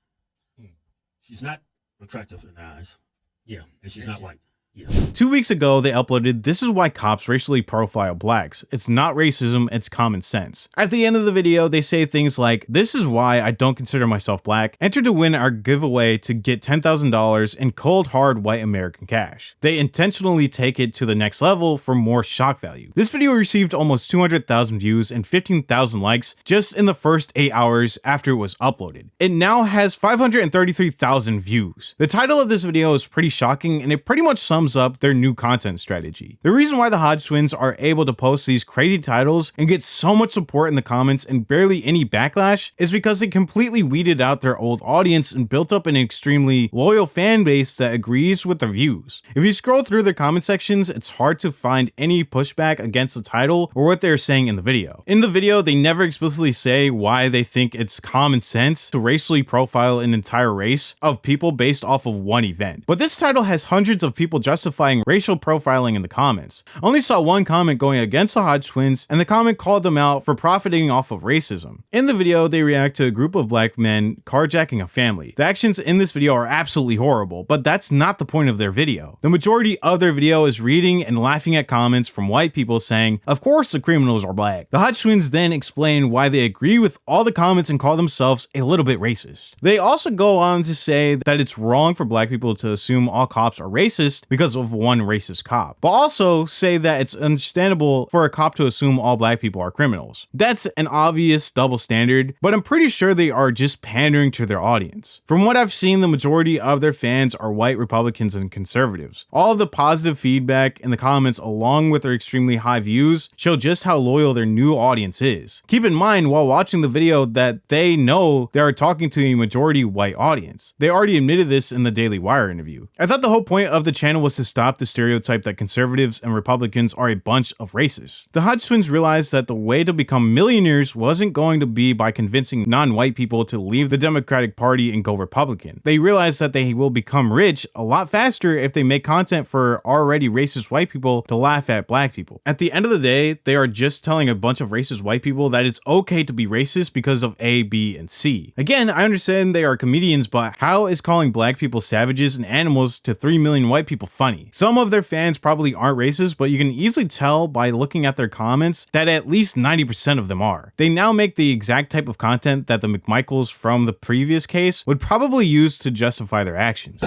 She's not attractive in their eyes. Yeah. And she's not white. Yeah. 2 weeks ago, they uploaded, "This is why cops racially profile blacks. It's not racism, it's common sense." At the end of the video, they say things like, "This is why I don't consider myself black. Enter to win our giveaway to get $10,000 in cold hard white American cash." They intentionally take it to the next level for more shock value. This video received almost 200,000 views and 15,000 likes just in the first 8 hours after it was uploaded. It now has 533,000 views. The title of this video is pretty shocking, and it pretty much sums up their new content strategy. The reason why the Hodge Twins are able to post these crazy titles and get so much support in the comments and barely any backlash is because they completely weeded out their old audience and built up an extremely loyal fan base that agrees with their views. If you scroll through their comment sections, it's hard to find any pushback against the title or what they're saying in the video. In the video, they never explicitly say why they think it's common sense to racially profile an entire race of people based off of one event. But this title has hundreds of people justifying racial profiling in the comments. I only saw one comment going against the Hodge Twins, and the comment called them out for profiting off of racism. In the video, they react to a group of black men carjacking a family. The actions in this video are absolutely horrible, but that's not the point of their video. The majority of their video is reading and laughing at comments from white people saying, "Of course the criminals are black." The Hodge Twins then explain why they agree with all the comments and call themselves a little bit racist. They also go on to say that it's wrong for black people to assume all cops are racist because of one racist cop, but also say that it's understandable for a cop to assume all black people are criminals. That's an obvious double standard, but I'm pretty sure they are just pandering to their audience. From what I've seen, the majority of their fans are white Republicans and conservatives. All of the positive feedback in the comments, along with their extremely high views, show just how loyal their new audience is. Keep in mind while watching the video that they know they are talking to a majority white audience. They already admitted this in the Daily Wire interview. I thought the whole point of the channel was to stop the stereotype that conservatives and Republicans are a bunch of racists. The Hodge Twins realized that the way to become millionaires wasn't going to be by convincing non-white people to leave the Democratic Party and go Republican. They realized that they will become rich a lot faster if they make content for already racist white people to laugh at black people. At the end of the day, they are just telling a bunch of racist white people that it's okay to be racist because of A, B, and C. Again, I understand they are comedians, but how is calling black people savages and animals to 3 million white people funny? Some of their fans probably aren't racist, but you can easily tell by looking at their comments that at least 90% of them are. They now make the exact type of content that the McMichaels from the previous case would probably use to justify their actions.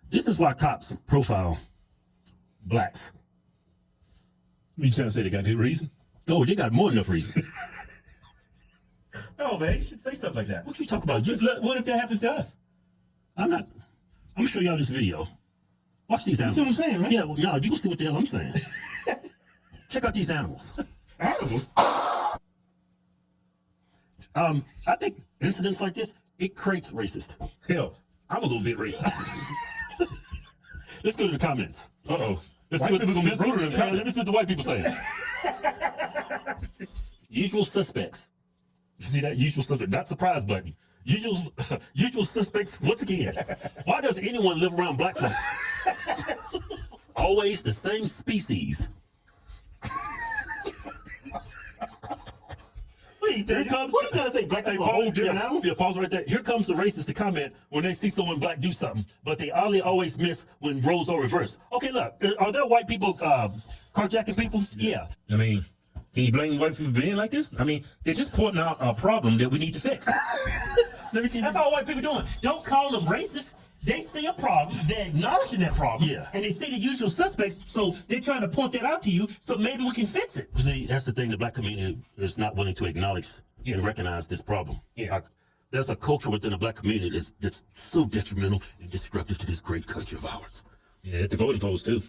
This is why cops profile blacks. You trying to say they got good reason? Oh, they got more than enough reason. No, man, you should say stuff like that. What you talk about? What if that happens to us? I'm gonna show y'all this video. Watch these animals. That's what I'm saying, right? Yeah, well, y'all, you can see what the hell I'm saying. Check out these animals. Animals? I think incidents like this, it creates racist. Hell, I'm a little bit racist. Let's go to the comments. Uh-oh. Let's see what people gonna be brutal in the comments. Let me see what the white people saying. Usual suspects. You see that? Usual suspect. Not surprise button. Usual suspects once again. Why does anyone live around black folks? Always the same species. Wait, what are you trying to say? Black people are a whole different animal? Yeah, pause right there. Here comes the racist to comment when they see someone black do something, but they always miss when roles are reversed. Okay, look, are there white people carjacking people? Yeah. I mean, can you blame white people for being like this? I mean, they're just pointing out a problem that we need to fix. That's all white people doing. Don't call them racist. They see a problem, they're acknowledging that problem, Yeah. and they see the usual suspects, so they're trying to point that out to you, so maybe we can fix it. See, that's the thing. The black community is not willing to acknowledge and recognize this problem. Yeah. There's a culture within the black community that's so detrimental and destructive to this great country of ours. Yeah, at the voting polls, too.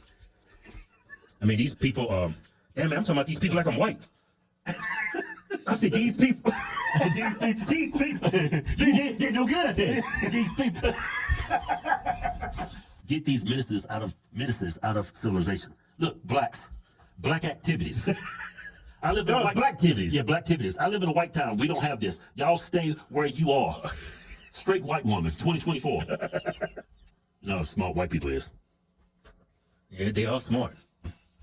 I mean, these people, damn, man, I'm talking about these people like I'm white. I said, these people, these people, they're no good at that. These people. Get these menaces out of civilization. Look, black activities. I live in black activities. Yeah, black activities. I live in a white town. We don't have this. Y'all stay where you are. Straight white woman, 2024. No, smart white people is. Yeah, they are smart.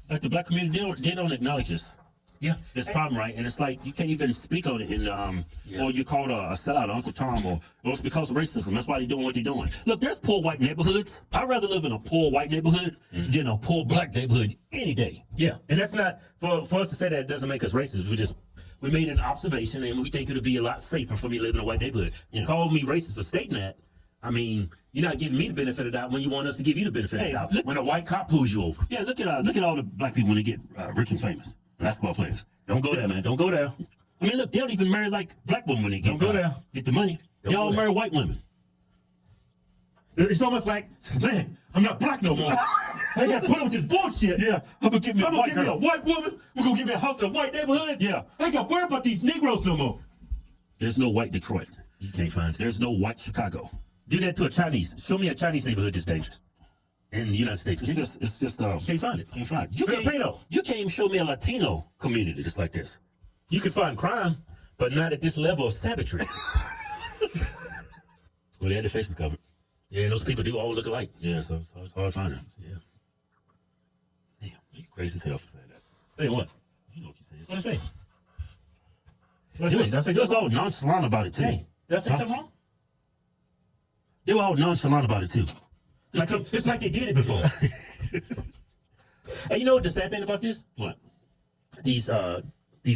Like the black community, they don't acknowledge this. Yeah. This problem, right? And it's like you can't even speak on it in or you're called a sellout, Uncle Tom, or it's because of racism. That's why they're doing what they're doing. Look, there's poor white neighborhoods. I'd rather live in a poor white neighborhood than a poor black neighborhood any day. Yeah, and that's not for us to say that it doesn't make us racist. We made an observation, and we think it would be a lot safer for me to live in a white neighborhood. You call me racist for stating that. I mean, you're not giving me the benefit of the doubt when you want us to give you the benefit of the doubt. When a white cop pulls you over. Yeah, look at all the black people when they get rich and famous. Basketball players. Don't go there, man. Don't go there. I mean, look, they don't even marry like black women when they get the money. They all marry white women. It's almost like, man, I'm not black no more. I got put up with this bullshit. Yeah, I'm gonna give me a white girl. Me a white woman. We're gonna give me a house in a white neighborhood. Yeah. I ain't got to worry about these Negroes no more. There's no white Detroit. You can't find it. There's no white Chicago. Do that to a Chinese. Show me a Chinese neighborhood that's dangerous. In the United States. It's just can't find it. Can't find it. You can't even show me a Latino community that's like this. You can find crime, but not at this level of savagery. Well, they had their faces covered. Yeah, those people do all look alike. Yeah, so it's hard to find them. Yeah. Damn, you crazy as hell for saying that. Say what? You know what you said. What did I say? They was all nonchalant about it too. Hey, did I say something wrong? They were all nonchalant about it too. It's like they did it before. And you know what the sad thing about this? What? These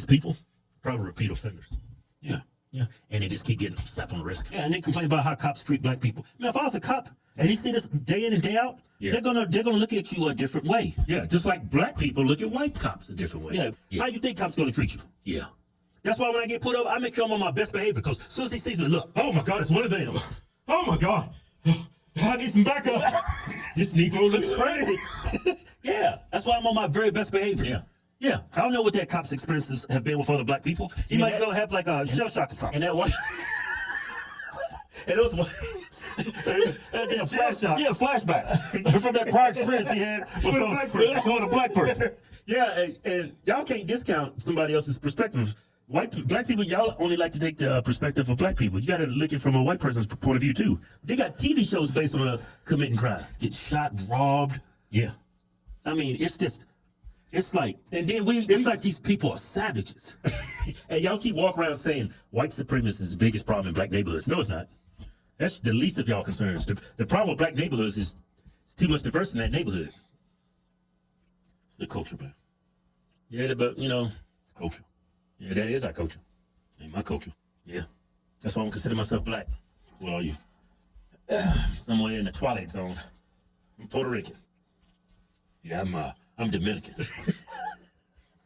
people probably repeat offenders. Yeah. Yeah. And they just keep getting slapped on the wrist. Yeah, and they complain about how cops treat black people. Man, if I was a cop and he see this day in and day out, they're gonna look at you a different way. Yeah, just like black people look at white cops a different way. Yeah. How you think cops gonna treat you? Yeah. That's why when I get put up, I make sure I'm on my best behavior, because as soon as he sees me, look, oh my God, it's one of them. Oh my God. I need some backup. This Negro looks crazy. Yeah, that's why I'm on my very best behavior. Yeah. Yeah. I don't know what that cop's experiences have been with other black people. He might go have like a shell shock or something. And that one. And those one. Flashbacks from that prior experience he had with a black person. Yeah, and y'all can't discount somebody else's perspective. Black people, y'all only like to take the perspective of black people. You got to look at it from a white person's point of view too. They got TV shows based on us committing crime, get shot, robbed. Yeah, I mean, it's like, and then it's like these people are savages. And y'all keep walking around saying white supremacy is the biggest problem in black neighborhoods. No, it's not. That's the least of y'all concerns. The problem with black neighborhoods is too much diversity in that neighborhood. It's the culture, man. Yeah, but it's culture. Yeah, that is our culture. Ain't my culture. Yeah. That's why I don't consider myself black. What are you? Somewhere in the twilight zone. I'm Puerto Rican. Yeah, I'm Dominican.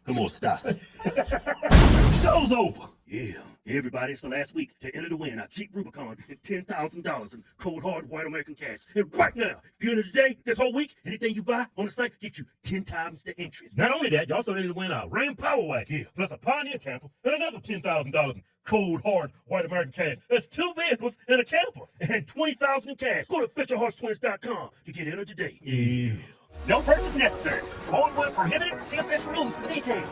Come on, Stas. Show's over. Yeah, everybody, it's the last week to enter to win our cheap Rubicon and $10,000 in cold hard white American cash. And right now, if you enter today, this whole week, anything you buy on the site get you 10 times the interest. Not only that, you also enter to win our Ram Power Wagon, plus a Pioneer camper and another $10,000 in cold hard white American cash. That's 2 vehicles and a camper. And $20,000 in cash. Go to HodgeTwins.com to get entered today. Yeah. No purchase necessary. All were prohibited. See official rules for details.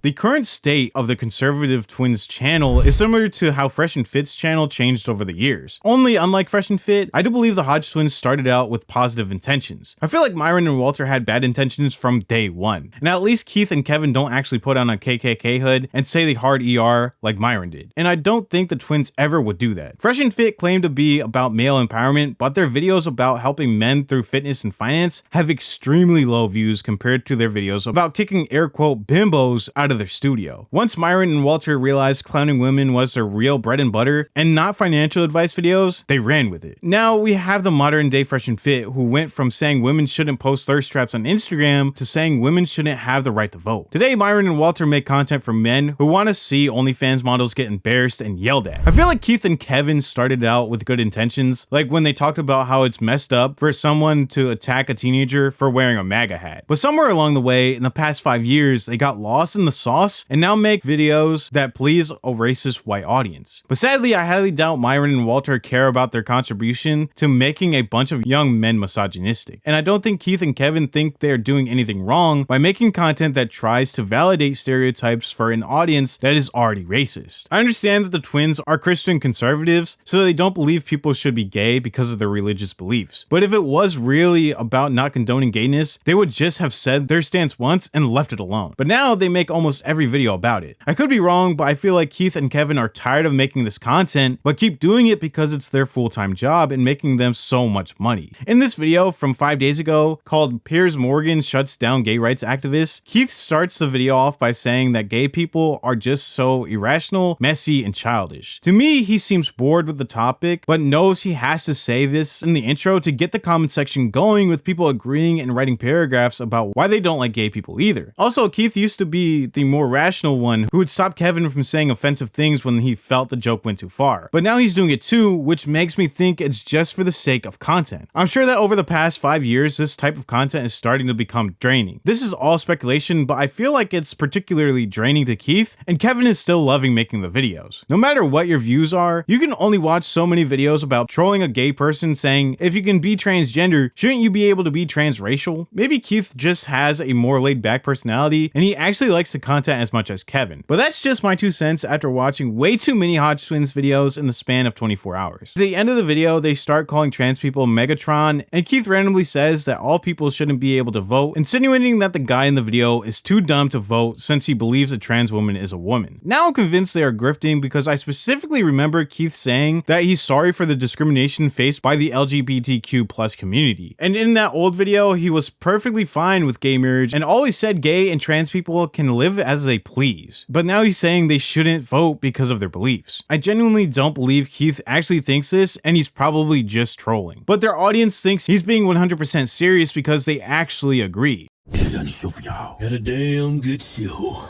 The current state of the Conservative Twins channel is similar to how Fresh and Fit's channel changed over the years. Only, unlike Fresh and Fit, I do believe the Hodge Twins started out with positive intentions. I feel like Myron and Walter had bad intentions from day one. And at least Keith and Kevin don't actually put on a KKK hood and say the hard ER like Myron did. And I don't think the twins ever would do that. Fresh and Fit claim to be about male empowerment, but their videos about helping men through fitness and finance audience have extremely low views compared to their videos about kicking air quote bimbos out of their studio. Once Myron and Walter realized clowning women was their real bread and butter and not financial advice videos, they ran with it. Now we have the modern day Fresh and Fit who went from saying women shouldn't post thirst traps on Instagram to saying women shouldn't have the right to vote. Today, Myron and Walter make content for men who want to see OnlyFans models get embarrassed and yelled at. I feel like Keith and Kevin started out with good intentions, like when they talked about how it's messed up for someone to attack a teenager for wearing a MAGA hat. But somewhere along the way, in the past 5 years, they got lost in the sauce and now make videos that please a racist white audience. But sadly, I highly doubt Myron and Walter care about their contribution to making a bunch of young men misogynistic. And I don't think Keith and Kevin think they're doing anything wrong by making content that tries to validate stereotypes for an audience that is already racist. I understand that the twins are Christian conservatives, so they don't believe people should be gay because of their religious beliefs. But if it was really about not condoning gayness, they would just have said their stance once and left it alone. But now they make almost every video about it. I could be wrong, but I feel like Keith and Kevin are tired of making this content, but keep doing it because it's their full-time job and making them so much money. In this video from 5 days ago, called Piers Morgan Shuts Down Gay Rights Activists, Keith starts the video off by saying that gay people are just so irrational, messy, and childish. To me, he seems bored with the topic, but knows he has to say this in the intro to get the comment section going with people agreeing and writing paragraphs about why they don't like gay people either. Also, Keith used to be the more rational one who would stop Kevin from saying offensive things when he felt the joke went too far. But now he's doing it too, which makes me think it's just for the sake of content. I'm sure that over the past 5 years, this type of content is starting to become draining. This is all speculation, but I feel like it's particularly draining to Keith, and Kevin is still loving making the videos. No matter what your views are, you can only watch so many videos about trolling a gay person saying, if you can be transgender, shouldn't you be able to be transracial? Maybe Keith just has a more laid back personality, and he actually likes the content as much as Kevin. But that's just my 2 cents after watching way too many Hodge Twins videos in the span of 24 hours. At the end of the video, they start calling trans people Megatron, and Keith randomly says that all people shouldn't be able to vote, insinuating that the guy in the video is too dumb to vote since he believes a trans woman is a woman. Now I'm convinced they are grifting because I specifically remember Keith saying that he's sorry for the discrimination faced by the LGBTQ+ community. And in that old video, he was perfectly fine with gay marriage and always said gay and trans people can live as they please. But now he's saying they shouldn't vote because of their beliefs. I genuinely don't believe Keith actually thinks this, and he's probably just trolling. But their audience thinks he's being 100% serious because they actually agree. I got a show for y'all. Got a damn good show.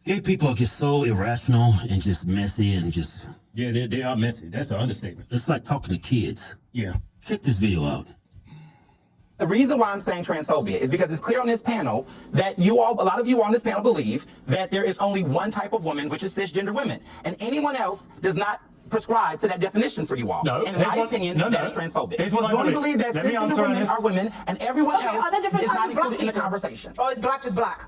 Gay people are just so irrational and just messy and just... Yeah, they are messy. That's an understatement. It's like talking to kids. Yeah. Check this video out. The reason why I'm saying transphobia is because it's clear on this panel that a lot of you on this panel believe that there is only one type of woman, which is cisgender women. And anyone else does not prescribe to that definition for you all. No, and in my opinion, that is transphobic. Here's what you only believe that cisgender women are women and everyone else is not included in the conversation. Oh, it's black just black.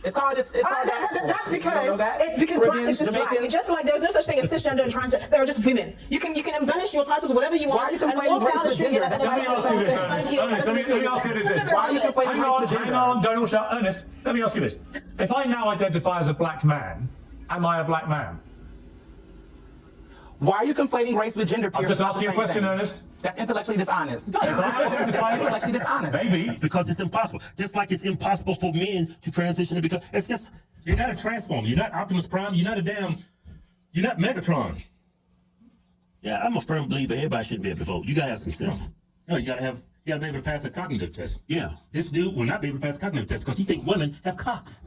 It's hard. It's hard. That's because you know that? it's because black is just black. It's just like there's no such thing as cisgender and transgender. They're just women. You can embellish your titles whatever you want. Why are you and conflating walk down the street. Let me ask you this, Ernest. Let me ask you this. Why are you conflating race with gender? Hang on, don't all shout. Ernest, let me ask you this. If I now identify as a black man, am I a black man? Why are you conflating race with gender? I'm just asking you a question, Ernest. That's intellectually dishonest. Intellectually dishonest. Maybe. Because it's impossible. Just like it's impossible for men to transition to become... It's just... You're not a transformer. You're not Optimus Prime. You're not You're not Megatron. Yeah, I'm a firm believer everybody shouldn't be able to vote. You gotta have some sense. No, you gotta be able to pass a cognitive test. Yeah. This dude will not be able to pass a cognitive test because he thinks women have cocks.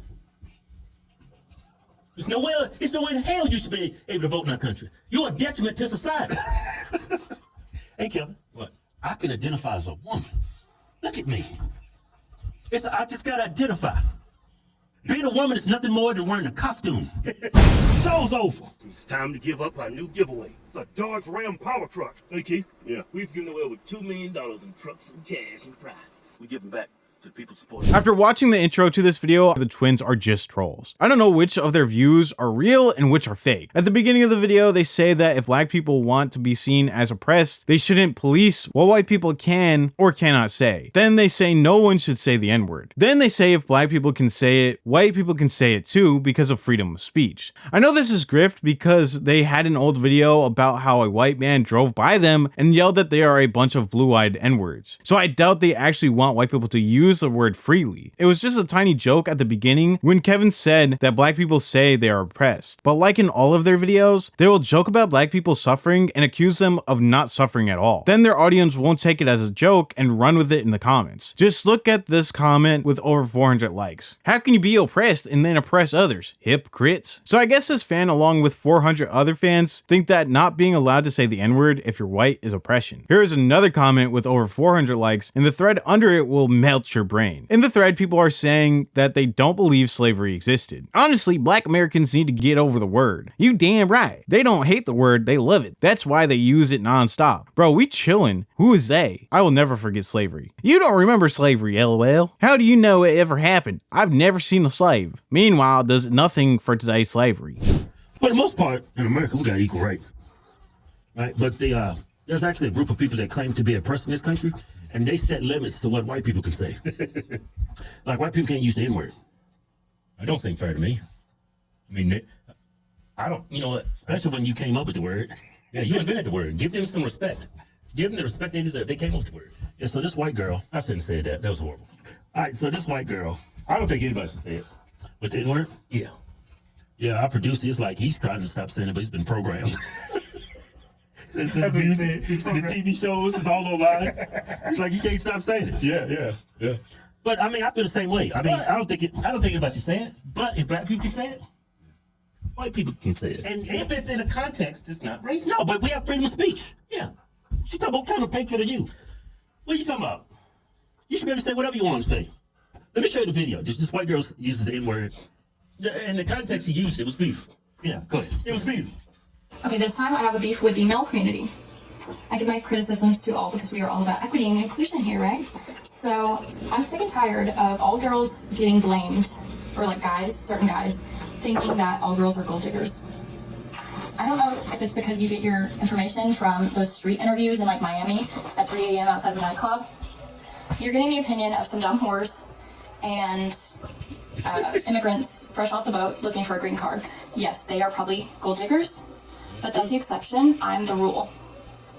There's no way in hell you should be able to vote in our country. You're a detriment to society. Hey, Kevin. What? I can identify as a woman. Look at me. I just gotta identify. Being a woman is nothing more than wearing a costume. Show's over. It's time to give up our new giveaway. It's a Dodge Ram power truck. Hey, Keith. Yeah. We've given away over $2 million in trucks and cash and prizes. We give them back to people supporting. After watching the intro to this video, the twins are just trolls. I don't know which of their views are real and which are fake. At the beginning of the video, they say that if black people want to be seen as oppressed, they shouldn't police what white people can or cannot say. Then they say no one should say the N-word. Then they say if black people can say it, white people can say it too because of freedom of speech. I know this is grift because they had an old video about how a white man drove by them and yelled that they are a bunch of blue-eyed N-words. So I doubt they actually want white people to use the word freely. It was just a tiny joke at the beginning when Kevin said that black people say they are oppressed. But like in all of their videos, they will joke about black people suffering and accuse them of not suffering at all. Then their audience won't take it as a joke and run with it in the comments. Just look at this comment with over 400 likes. How can you be oppressed and then oppress others? Hypocrites. So I guess this fan, along with 400 other fans, think that not being allowed to say the N-word if you're white is oppression. Here is another comment with over 400 likes, and the thread under it will melt your brain. In the thread, people are saying that they don't believe slavery existed. Honestly, black Americans need to get over the word. You damn right. They don't hate the word, they love it. That's why they use it nonstop. Bro, we chillin'. Who is they? I will never forget slavery. You don't remember slavery, LOL. How do you know it ever happened? I've never seen a slave. Meanwhile, does nothing for today's slavery. For the most part, in America, we got equal rights, right? But there's actually a group of people that claim to be oppressed in this country, and they set limits to what white people can say. Like, white people can't use the N-word. That don't seem fair to me. I mean, I don't, you know what, especially when you came up with the word. Yeah, you invented the word. Give them some respect. Give them the respect they deserve. They came up with the word. Yeah, so this white girl, I shouldn't say that. That was horrible. All right, so this white girl, I don't think anybody should say it. With the N-word? Yeah. Yeah, our producer is like, he's trying to stop saying it, but he's been programmed. Since the music, the TV shows, it's all online. It's like, you can't stop saying it. Yeah. But I mean, I feel the same way. I mean, I don't think anybody should say it. But if black people can say it, white people can say it. And if it's in a context, it's not racist. No, but we have freedom of speech. Yeah. She talking about what kind of hatred are you? What are you talking about? You should be able to say whatever you want to say. Let me show you the video. This white girl uses the N-word. In the context she used, it was beef. Yeah, go ahead. It was beef. Okay, this time I have a beef with the male community. I give my criticisms to all because we are all about equity and inclusion here, right? So I'm sick and tired of all girls getting blamed, or like guys, certain guys, thinking that all girls are gold diggers. I don't know if it's because you get your information from those street interviews in like Miami at 3 a.m. outside of a nightclub. You're getting the opinion of some dumb whores and immigrants fresh off the boat looking for a green card. Yes, they are probably gold diggers, but that's the exception. I'm the rule.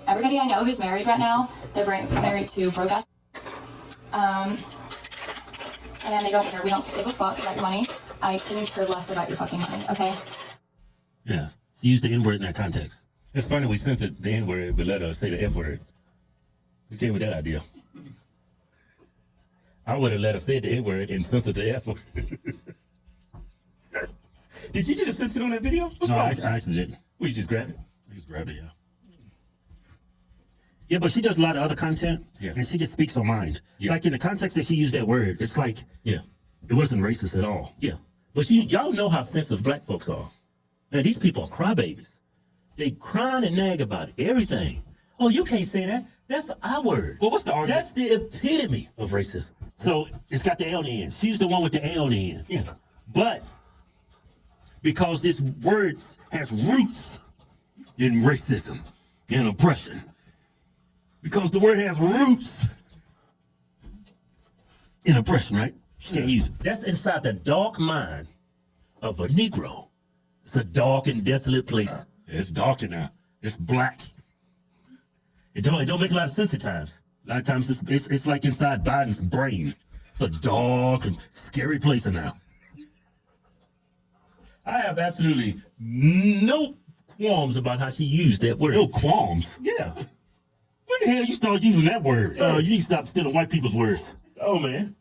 Everybody I know who's married right now, they're married to broke ass, and they don't care. We don't give a fuck about your money. I couldn't care less about your fucking money, okay? Yeah, she used the N-word in that context. It's funny we censored the N-word, but let us say the F-word. We came with that idea. I would have let her say the N-word and censored the F-word. Did you just censor on that video? What's wrong? I actually didn't. Well, you just grabbed it? I just grabbed it, yeah. Yeah, but she does a lot of other content, and she just speaks her mind. Yeah. Like in the context that she used that word, it's like, it wasn't racist at all. Yeah. But y'all know how sensitive black folks are. Man, these people are crybabies. They crying and nag about it, everything. Oh, you can't say that. That's our word. Well, what's the argument? That's the epitome of racism. So it's got the A on the end. She's the one with the A on the end. Yeah. But because this word has roots in racism and oppression, because the word has roots in oppression, right? She can't use it. That's inside the dark mind of a Negro. It's a dark and desolate place. It's dark in there. It's black. It don't make a lot of sense at times. A lot of times it's like inside Biden's brain. It's a dark and scary place in there. I have absolutely no qualms about how she used that word. No qualms? Yeah. When the hell you start using that word? You need to stop stealing white people's words. Oh, man.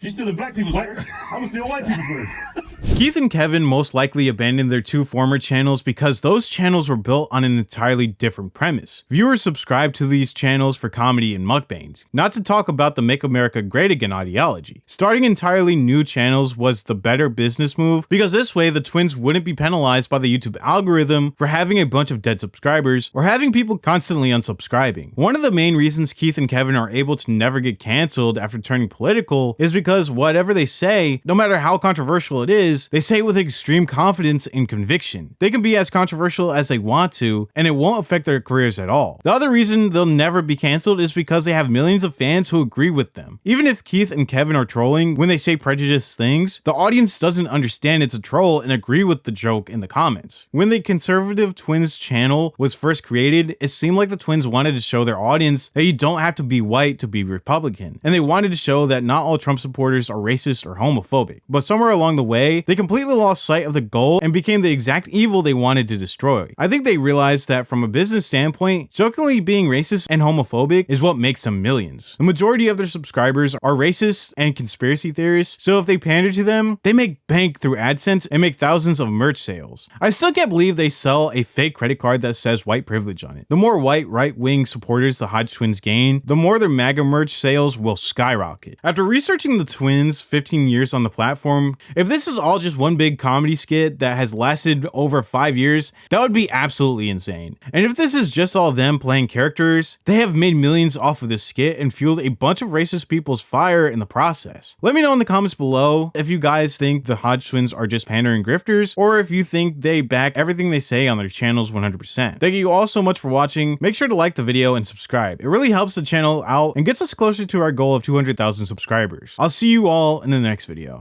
She's stealing black people's words. I'm gonna steal white people's words. Keith and Kevin most likely abandoned their two former channels because those channels were built on an entirely different premise. Viewers subscribed to these channels for comedy and mukbangs, not to talk about the Make America Great Again ideology. Starting entirely new channels was the better business move because this way the twins wouldn't be penalized by the YouTube algorithm for having a bunch of dead subscribers or having people constantly unsubscribing. One of the main reasons Keith and Kevin are able to never get canceled after turning political is because whatever they say, no matter how controversial it is, they say it with extreme confidence and conviction. They can be as controversial as they want to, and it won't affect their careers at all. The other reason they'll never be canceled is because they have millions of fans who agree with them. Even if Keith and Kevin are trolling when they say prejudiced things, the audience doesn't understand it's a troll and agree with the joke in the comments. When the Conservative Twins channel was first created, it seemed like the twins wanted to show their audience that you don't have to be white to be Republican, and they wanted to show that not all Trump supporters are racist or homophobic. But somewhere along the way, they completely lost sight of the goal and became the exact evil they wanted to destroy. I think they realized that from a business standpoint, jokingly being racist and homophobic is what makes them millions. The majority of their subscribers are racists and conspiracy theorists, so if they pander to them, they make bank through AdSense and make thousands of merch sales. I still can't believe they sell a fake credit card that says white privilege on it. The more white right-wing supporters the Hodge Twins gain, the more their MAGA merch sales will skyrocket. After researching the twins' 15 years on the platform, if this is all just one big comedy skit that has lasted over 5 years, that would be absolutely insane. And if this is just all them playing characters, they have made millions off of this skit and fueled a bunch of racist people's fire in the process. Let me know in the comments below if you guys think the Hodge Twins are just pandering grifters, or if you think they back everything they say on their channels 100%. Thank you all so much for watching. Make sure to like the video and subscribe. It really helps the channel out and gets us closer to our goal of 200,000 subscribers. I'll see you all in the next video.